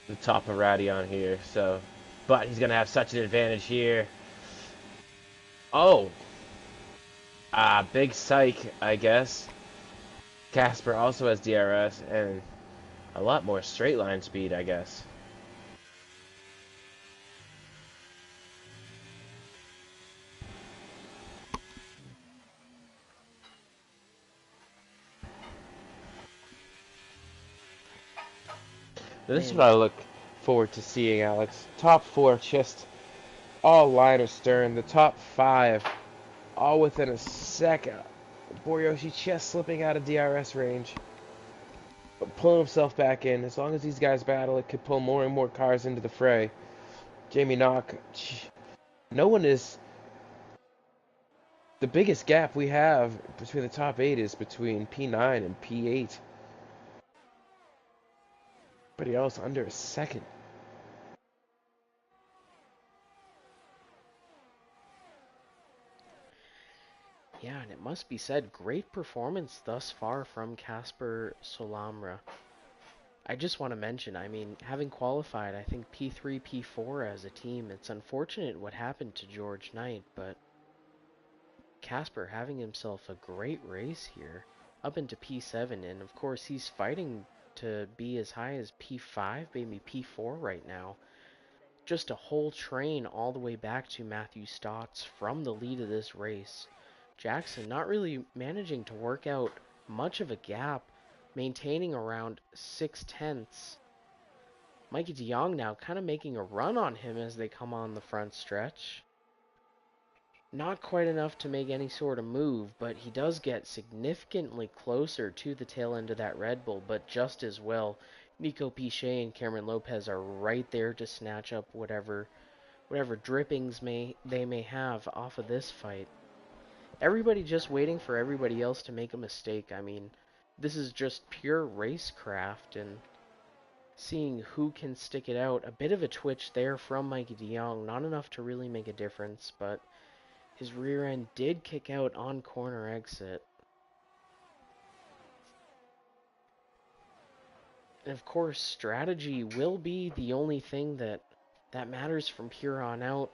Speaker 1: the top of Radion here, so... But he's going to have such an advantage here. Oh! Big psych, I guess. Casper also has DRS and a lot more straight line speed, I guess. This is
Speaker 2: Man,
Speaker 1: what I look forward to seeing, Alex. Top 4 just all line astern. The top 5 all within a second. Boryoshi just slipping out of DRS range. But pulling himself back in. As long as these guys battle, it could pull more and more cars into the fray. Jamie Knock. No one is... The biggest gap we have between the top 8 is between P9 and P8. Everybody else under a second.
Speaker 2: yeah, and it must be said, great performance thus far from Casper Solamra. I just want to mention, I mean, having qualified, I think P3, P4 as a team, it's unfortunate what happened to George Knight, but Casper having himself a great race here, up into P7, and of course he's fighting to be as high as P5, maybe P4 right now. Just a whole train all the way back to Matthew Stotts from the lead of this race. Jackson not really managing to work out much of a gap, maintaining around 6/10. Mikey DeYoung now kind of making a run on him as they come on the front stretch. Not quite enough to make any sort of move, but he does get significantly closer to the tail end of that Red Bull, but just as well. Nico Pichet and Cameron Lopez are right there to snatch up whatever drippings they may have off of this fight. Everybody just waiting for everybody else to make a mistake. I mean, this is just pure racecraft and seeing who can stick it out. A bit of a twitch there from Mikey DeYoung, not enough to really make a difference, but his rear end did kick out on corner exit. And of course, strategy will be the only thing that matters from here on out.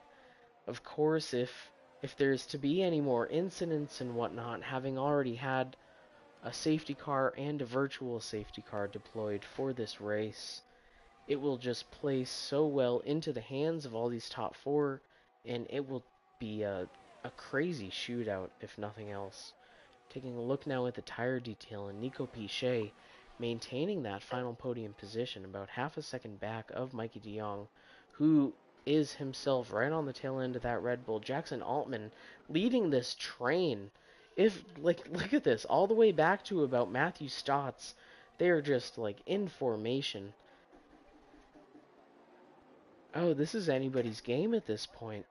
Speaker 2: Of course, if there's to be any more incidents and whatnot, having already had a safety car and a virtual safety car deployed for this race, it will just play so well into the hands of all these top 4, and it will be a crazy shootout, if nothing else. Taking a look now at the tire detail, and Nico Pichet maintaining that final podium position about half a second back of Mikey DeYoung, who is himself right on the tail end of that Red Bull. Jackson Altman leading this train. If, like, look at this, all the way back to about Matthew Stotts. They are just, like, in formation. Oh, this is anybody's game at this point.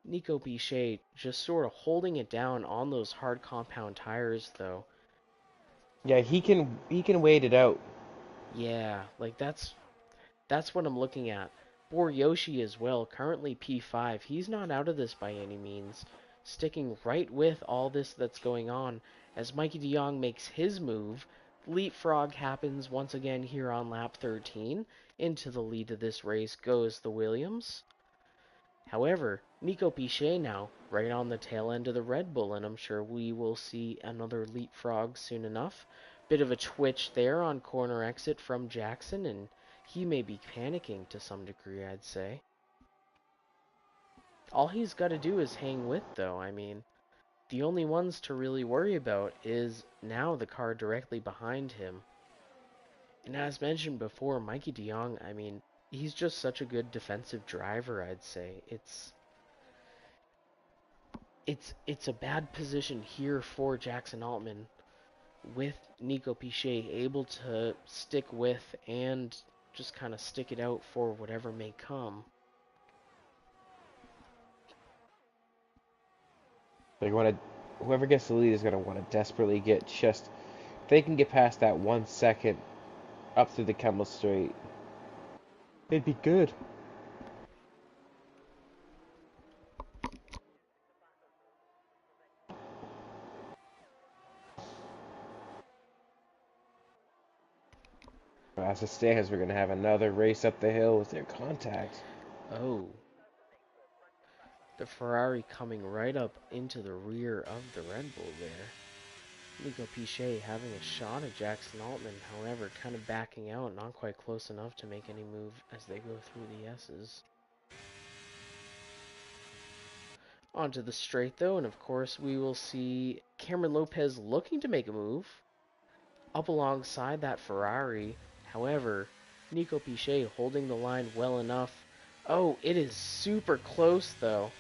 Speaker 2: Nico Pichet just sort of holding it down on those hard compound tires, though.
Speaker 1: Yeah, he can wait it out.
Speaker 2: Yeah, like that's what I'm looking at. Boryoshi as well, currently P5. He's not out of this by any means. Sticking right with all this that's going on as Mikey DeYoung makes his move. Leapfrog happens once again here on lap 13. Into the lead of this race goes the Williams. However, Nico Pichet now right on the tail end of the Red Bull, and I'm sure we will see another leapfrog soon enough. Bit of a twitch there on corner exit from Jackson, and he may be panicking to some degree, I'd say. All he's got to do is hang with, though. I mean, the only ones to really worry about is now the car directly behind him. And as mentioned before, Mikey de Jong, I mean, he's just such a good defensive driver, I'd say. It's a bad position here for Jackson Altman with Nico Pichet able to stick with and just kind of stick it out for whatever may come.
Speaker 1: They want to. Whoever gets the lead is going to want to desperately get just. If they can get past that 1 second up through the Kemmel Straight, they'd be good. As it stands, we're going to have another race up the hill with their contact.
Speaker 2: Oh, the Ferrari coming right up into the rear of the Red Bull there. Nico Pichet having a shot at Jackson Altman, however, kind of backing out, not quite close enough to make any move as they go through the S's. Onto the straight though, and of course we will see Cameron Lopez looking to make a move up alongside that Ferrari. However, Nico Pichet holding the line well enough. Oh, it is super close though.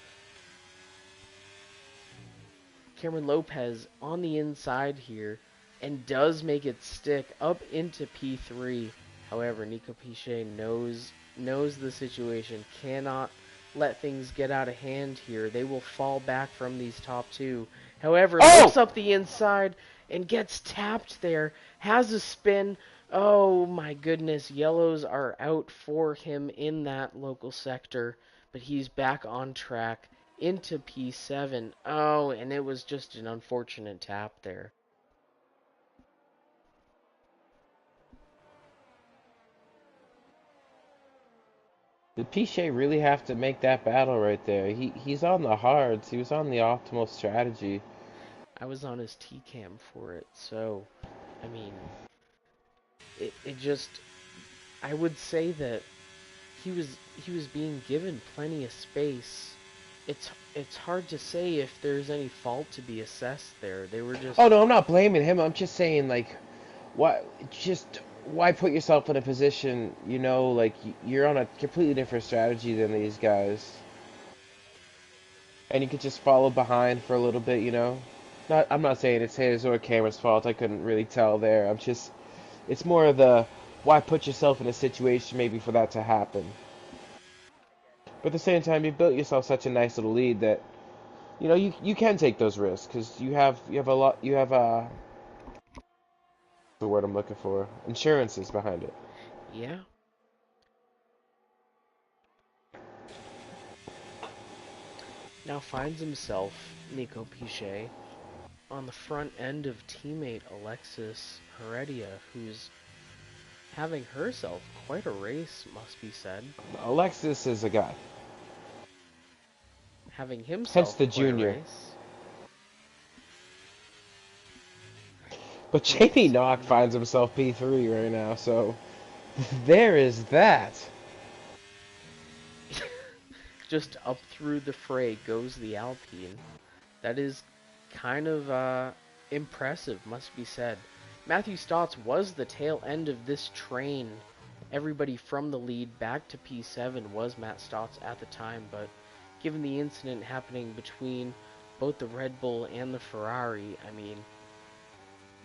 Speaker 2: Cameron Lopez on the inside here and does make it stick up into P3. However, Nico Pichet knows the situation, cannot let things get out of hand here. They will fall back from these top two. However, looks up the inside and gets tapped there. Has a spin. Oh my goodness, yellows are out for him in that local sector, but he's back on track into P7. Oh, and it was just an unfortunate tap there.
Speaker 1: Did Pichet really have to make that battle right there? He's on the hards. He was on the optimal strategy.
Speaker 2: I was on his T-cam for it, so, I mean, it just, I would say that he was being given plenty of space. It's hard to say if there's any fault to be assessed there. They were just...
Speaker 1: Oh no, I'm not blaming him. I'm just saying, like, why put yourself in a position, like you're on a completely different strategy than these guys, and you could just follow behind for a little bit. I'm not saying it's his or Cameron's fault. I couldn't really tell there. It's more of the why put yourself in a situation maybe for that to happen. But at the same time, you built yourself such a nice little lead that you can take those risks because you have the word I'm looking for, insurances behind it.
Speaker 2: Yeah. Now finds himself, Nico Pichet, on the front end of teammate Alexis Heredia, who's having herself quite a race, must be said.
Speaker 1: Alexis is a guy.
Speaker 2: Having himself
Speaker 1: Hence the
Speaker 2: quite
Speaker 1: junior.
Speaker 2: a race.
Speaker 1: But Jamie Knock finds himself P3 right now, so there is that.
Speaker 2: Just up through the fray goes the Alpine. That is kind of impressive, must be said. Matthew Stotts was the tail end of this train. Everybody from the lead back to P7 was Matt Stotts at the time, but given the incident happening between both the Red Bull and the Ferrari, I mean,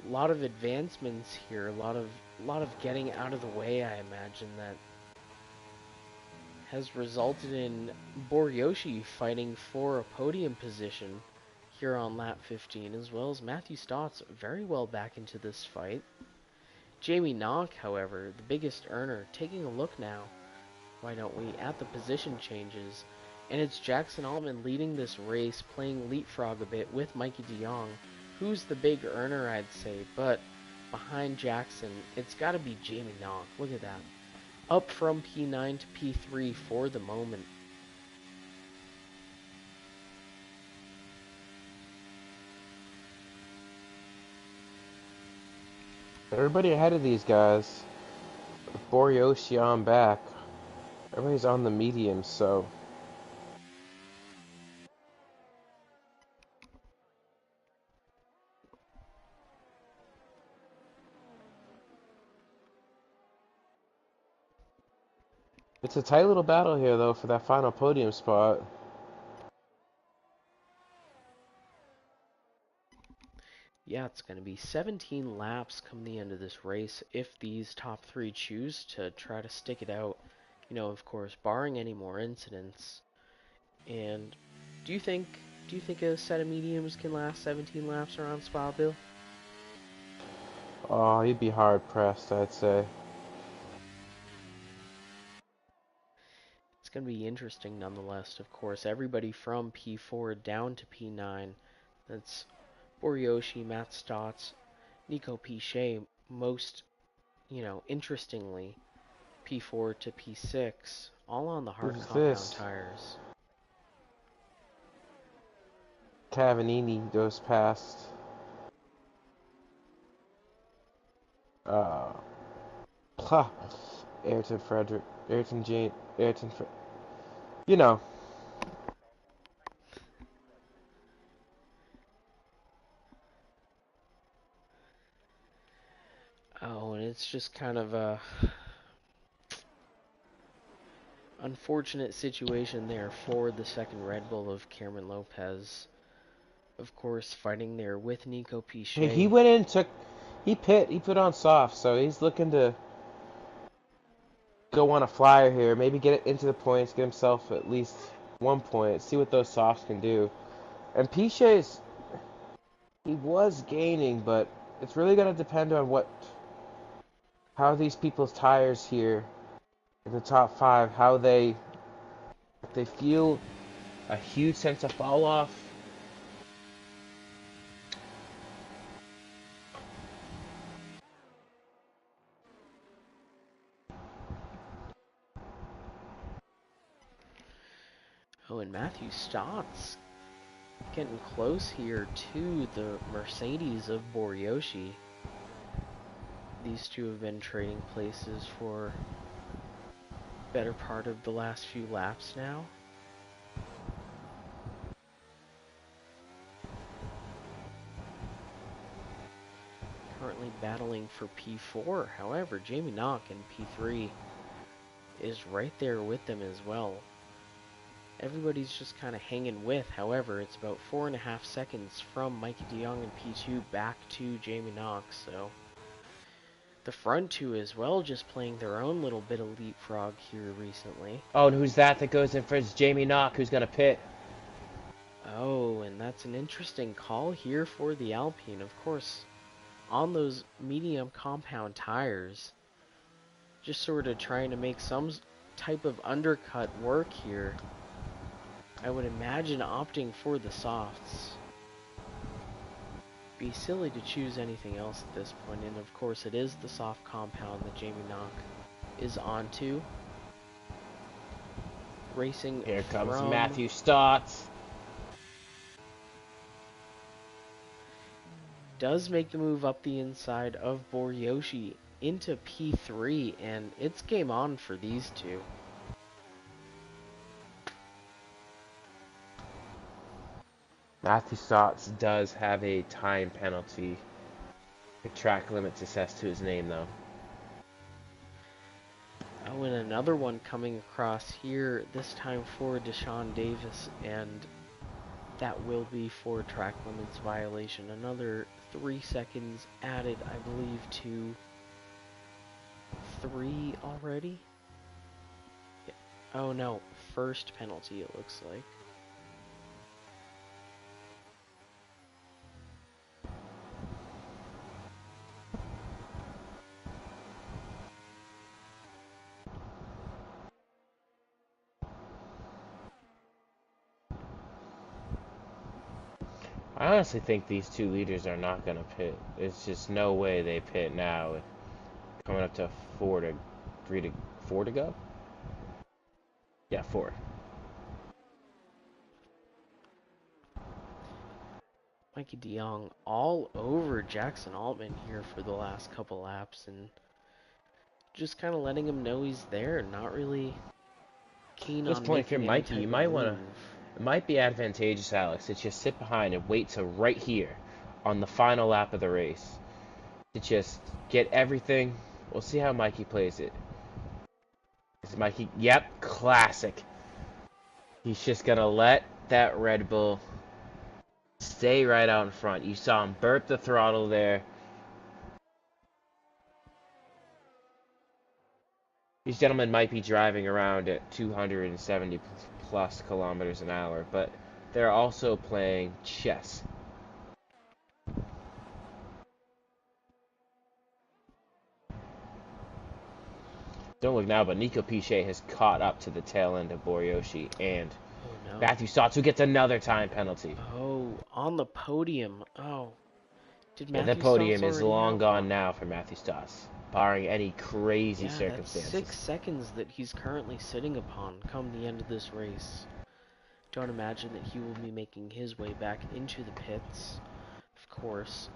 Speaker 2: a lot of advancements here, a lot of getting out of the way, I imagine, that has resulted in Boryoshi fighting for a podium position here on lap 15, as well as Matthew Stotts very well back into this fight. Jamie Knock, however, the biggest earner, taking a look now, why don't we, at the position changes, and it's Jackson Altman leading this race, playing leapfrog a bit with Mikey de Jong, who's the big earner, I'd say, but behind Jackson, it's got to be Jamie Knock. Look at that. Up from P9 to P3 for the moment.
Speaker 1: Everybody ahead of these guys. With Boryoshi on back. Everybody's on the medium, so... It's a tight little battle here, though, for that final podium spot.
Speaker 2: Yeah, it's going to be 17 laps come the end of this race if these top three choose to try to stick it out. You know, of course, barring any more incidents. And do you think a set of mediums can last 17 laps around Spa, Bill?
Speaker 1: Oh, he'd be hard pressed, I'd say.
Speaker 2: It's going to be interesting nonetheless, of course. Everybody from P4 down to P9. That's Boryoshi, Matt Stotts, Nico Pichet, most, interestingly, P4 to P6, all on the hard
Speaker 1: Who's
Speaker 2: compound
Speaker 1: this?
Speaker 2: tires.
Speaker 1: Cavanini goes past. Ha. Ayrton Frederick. Ayrton Jane. Ayrton Fre You know.
Speaker 2: Oh, and it's just kind of a unfortunate situation there for the second Red Bull of Cameron Lopez. Of course, fighting there with Nico
Speaker 1: Hey, he
Speaker 2: Pichet.
Speaker 1: went in, he put on soft, so he's looking to go on a flyer here. Maybe get it into the points, get himself at least 1 point, see what those softs can do. And Pichet's, he was gaining, but it's really going to depend on how these people's tires here in the top five, if they feel a huge sense of fall off.
Speaker 2: Oh, and Matthew Stotts getting close here to the Mercedes of Boryoshi. These two have been trading places for better part of the last few laps now. Currently battling for P4. However, Jamie Knock in P3 is right there with them as well. Everybody's just kind of hanging with. However, it's about 4.5 seconds from Mikey DeYoung in P2 back to Jamie Knox. So the front two as well just playing their own little bit of leapfrog here recently.
Speaker 1: Oh, and who's that goes in first? Jamie Knock, who's going to pit.
Speaker 2: Oh, and that's an interesting call here for the Alpine. Of course, on those medium compound tires, just sort of trying to make some type of undercut work here. I would imagine opting for the softs. Be silly to choose anything else at this point, and of course it is the soft compound that Jamie Knock is onto. Racing
Speaker 1: Here comes
Speaker 2: from
Speaker 1: Matthew Stotts.
Speaker 2: does make the move up the inside of Boryoshi into P3, and it's game on for these two.
Speaker 1: Matthew Stotts does have a time penalty. A track limits assessed to his name, though.
Speaker 2: Oh, and another one coming across here, this time for Deshaun Davis, and that will be for track limits violation. Another 3 seconds added, I believe, to 3 already? Yeah. Oh no, first penalty it looks like.
Speaker 1: I honestly think these two leaders are not going to pit. There's just no way they pit now. Coming up to 4 to go? Yeah, 4.
Speaker 2: Mikey DeYoung all over Jackson Altman here for the last couple laps, and just kind of letting him know he's there, not really keen
Speaker 1: At this
Speaker 2: on
Speaker 1: point, if you're
Speaker 2: making any
Speaker 1: Mikey, you
Speaker 2: type of
Speaker 1: might want to.
Speaker 2: move.
Speaker 1: It might be advantageous, Alex, to just sit behind and wait till right here on the final lap of the race to just get everything. We'll see how Mikey plays it. Is Mikey? Yep, classic. He's just gonna let that Red Bull stay right out in front. You saw him burp the throttle there. These gentlemen might be driving around at 270 plus kilometers an hour, but they're also playing chess. Don't look now, but Nico Pichet has caught up to the tail end of Boryoshi, and
Speaker 2: no.
Speaker 1: Matthew Stotts, who gets another time penalty.
Speaker 2: Oh, on the podium. Oh. Did
Speaker 1: Yeah,
Speaker 2: Matthew
Speaker 1: the podium
Speaker 2: Stotts
Speaker 1: is
Speaker 2: already
Speaker 1: long
Speaker 2: have
Speaker 1: gone
Speaker 2: one?
Speaker 1: now for Matthew Stotts, barring any crazy
Speaker 2: Yeah, that's
Speaker 1: circumstances.
Speaker 2: 6 seconds that he's currently sitting upon come the end of this race. Don't imagine that he will be making his way back into the pits. Of course,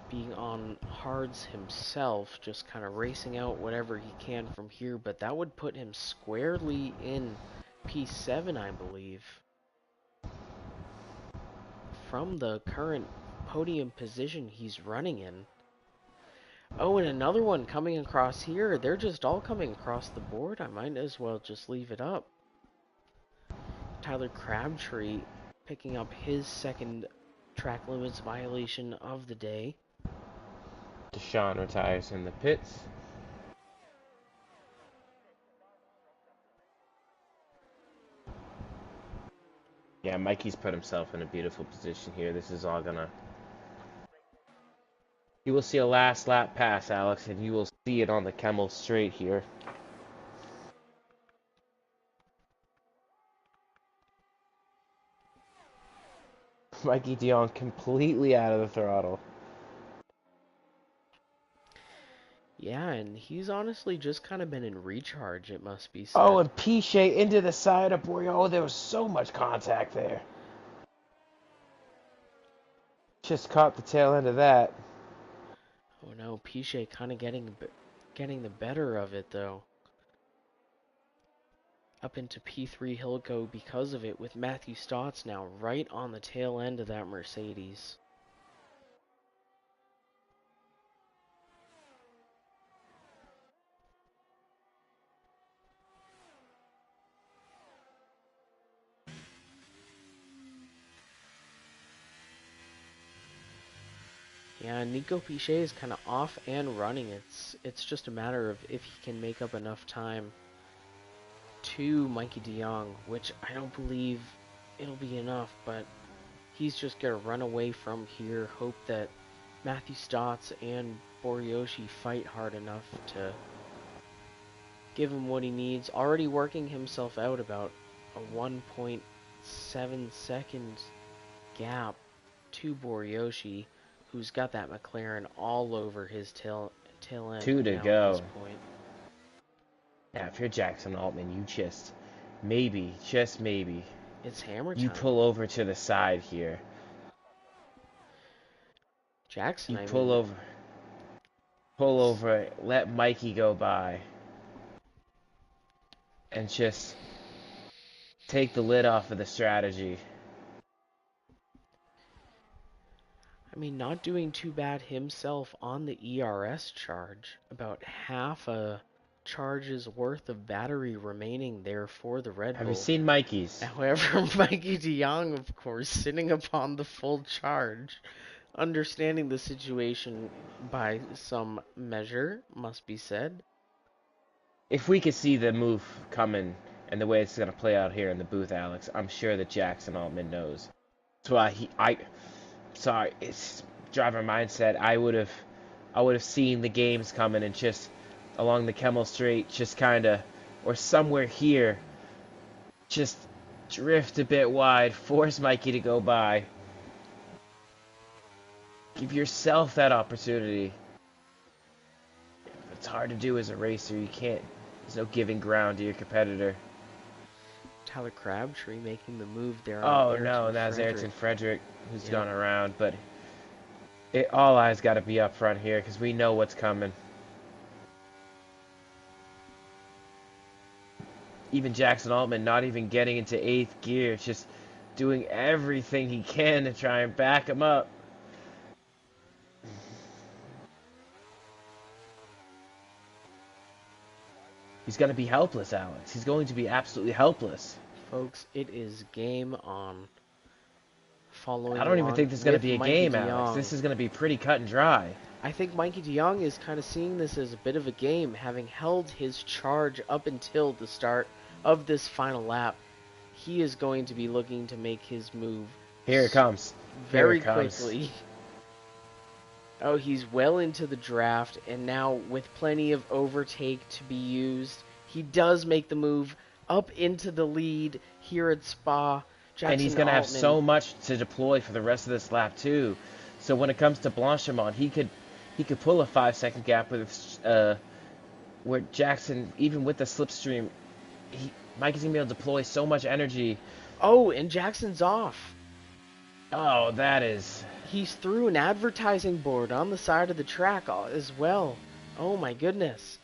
Speaker 2: being on hards himself, just kind of racing out whatever he can from here, but that would put him squarely in P7, I believe. From the current podium position he's running in. Oh, and another one coming across here. They're just all coming across the board. I might as well just leave it up. Tyler Crabtree picking up his second track limits violation of the day.
Speaker 1: Deshaun retires in the pits. Yeah, Mikey's put himself in a beautiful position here. This is all gonna... You will see a last lap pass, Alex, and you will see it on the Kemmel straight here. Mikey Dion completely out of the throttle.
Speaker 2: Yeah, and he's honestly just kind of been in recharge, it must be said.
Speaker 1: Oh, and Pichet into the side of Boyer. Oh, there was so much contact there. Just caught the tail end of that.
Speaker 2: Oh no, Pichet kind of getting the better of it, though. Up into P3 he'll go because of it, with Matthew Stotts now right on the tail end of that Mercedes. Yeah, Nico Pichet is kind of off and running. It's just a matter of if he can make up enough time to Mikey de Jong, which I don't believe it'll be enough, but he's just going to run away from here, hope that Matthew Stotts and Boryoshi fight hard enough to give him what he needs. Already working himself out about a 1.7 second gap to Boryoshi, who's got that McLaren all over his tail end.
Speaker 1: 2 to
Speaker 2: now
Speaker 1: go.
Speaker 2: At this point.
Speaker 1: Yeah, if you're Jackson Altman, you just maybe, just maybe,
Speaker 2: It's hammer time.
Speaker 1: you pull over to the side here.
Speaker 2: Jackson,
Speaker 1: You pull over, let Mikey go by, and just take the lid off of the strategy.
Speaker 2: I mean, not doing too bad himself on the ERS charge. About half a charge's worth of battery remaining there for the Red Bull.
Speaker 1: Have you seen Mikey's?
Speaker 2: However, Mikey de Jong, of course, sitting upon the full charge, understanding the situation by some measure, must be said.
Speaker 1: If we could see the move coming and the way it's going to play out here in the booth, Alex, I'm sure that Jackson Altman knows. That's why sorry, it's driver mindset. I would have seen the games coming and just along the Kemmel Straight, just kind of, or somewhere here, just drift a bit wide, force Mikey to go by. Give yourself that opportunity. It's hard to do as a racer. You can't. There's no giving ground to your competitor.
Speaker 2: Tyler Crabtree making the move there.
Speaker 1: Oh no, that's Ayrton Frederick who's gone around, but all eyes got to be up front here because we know what's coming. Even Jackson Altman not even getting into 8th gear, just doing everything he can to try and back him up. He's going to be helpless, Alex. He's going to be absolutely helpless.
Speaker 2: Folks, it is game on.
Speaker 1: I
Speaker 2: Following
Speaker 1: don't even
Speaker 2: along
Speaker 1: think this is going to
Speaker 2: with
Speaker 1: be a
Speaker 2: Mikey
Speaker 1: game, Alex.
Speaker 2: DeYoung.
Speaker 1: This is going to be pretty cut and dry.
Speaker 2: I think Mikey DeYoung is kind of seeing this as a bit of a game, having held his charge up until the start of this final lap. He is going to be looking to make his move
Speaker 1: Here it comes. Here
Speaker 2: very
Speaker 1: it comes.
Speaker 2: quickly. Oh, he's well into the draft, and now with plenty of overtake to be used, he does make the move up into the lead here at Spa. Jackson
Speaker 1: And he's going to have
Speaker 2: Altman,
Speaker 1: so much to deploy for the rest of this lap too. So when it comes to Blanchimont, he could pull a 5-second gap with where Jackson, even with the slipstream, Mikey's gonna be able to deploy so much energy.
Speaker 2: Oh, and Jackson's off.
Speaker 1: Oh, that is.
Speaker 2: He's threw an advertising board on the side of the track as well. Oh my goodness.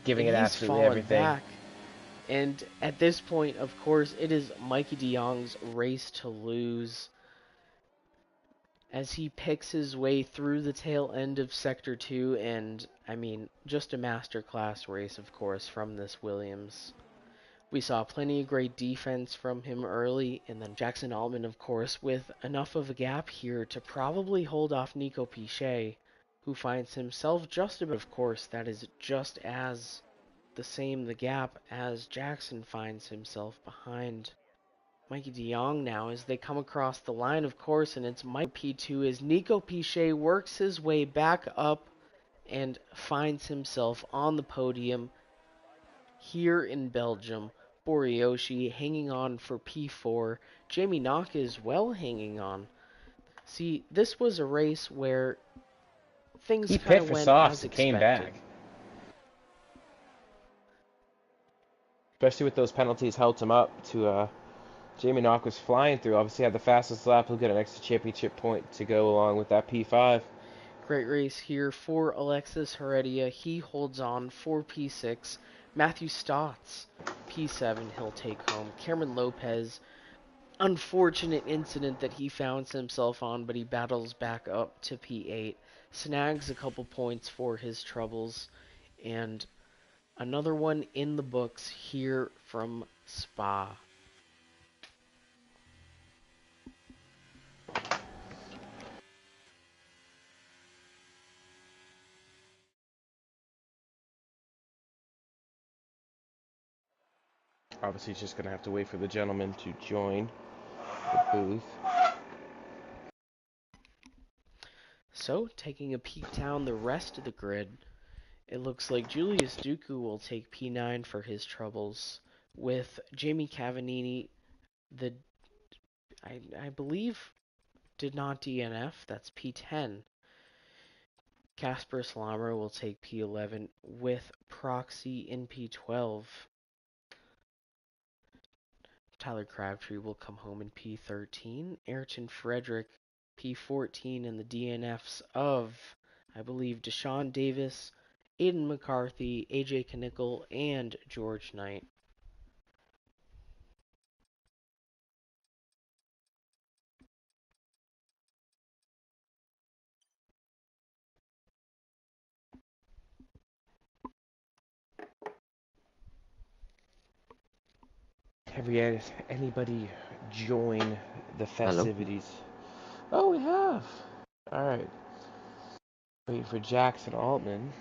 Speaker 1: Giving
Speaker 2: and
Speaker 1: it
Speaker 2: he's
Speaker 1: absolutely
Speaker 2: fallen
Speaker 1: everything.
Speaker 2: Back. And at this point, of course, it is Mikey DeYoung's race to lose as he picks his way through the tail end of Sector 2, and, I mean, just a masterclass race, of course, from this Williams. We saw plenty of great defense from him early, and then Jackson Altman, of course, with enough of a gap here to probably hold off Nico Pichet, who finds himself just about, of course, that is just as the gap as Jackson finds himself behind Mikey DeYoung now as they come across the line, of course, and it's Mike P2 as Nico Pichet works his way back up and finds himself on the podium here in Belgium. Boriyoshi hanging on for P4. Jamie Naka as well hanging on. See, this was a race where things
Speaker 1: He
Speaker 2: kind
Speaker 1: pit
Speaker 2: of
Speaker 1: for
Speaker 2: went
Speaker 1: softs
Speaker 2: as
Speaker 1: and
Speaker 2: expected.
Speaker 1: came back. Especially with those penalties helped him up to Jamie Knock was flying through. Obviously had the fastest lap. He'll get an extra championship point to go along with that P5.
Speaker 2: Great race here for Alexis Heredia. He holds on for P6. Matthew Stotts, P7, he'll take home. Cameron Lopez, unfortunate incident that he found himself on, but he battles back up to P8. Snags a couple points for his troubles. And another one in the books here from Spa.
Speaker 1: Obviously, he's just going to have to wait for the gentleman to join the booth.
Speaker 2: So, taking a peek down the rest of the grid, it looks like Julius Dooku will take P9 for his troubles, with Jamie Cavanini, I believe, did not DNF, that's P10. Casper Slammer will take P11, with Proxy in P12. Tyler Crabtree will come home in P13. Ayrton Frederick, P14, and the DNFs of, I believe, Deshaun Davis, Aiden McCarthy, AJ Knickel, and George Knight.
Speaker 1: Have we had anybody join the
Speaker 3: Hello.
Speaker 1: festivities? Oh, we have. All right. Waiting for Jackson Altman.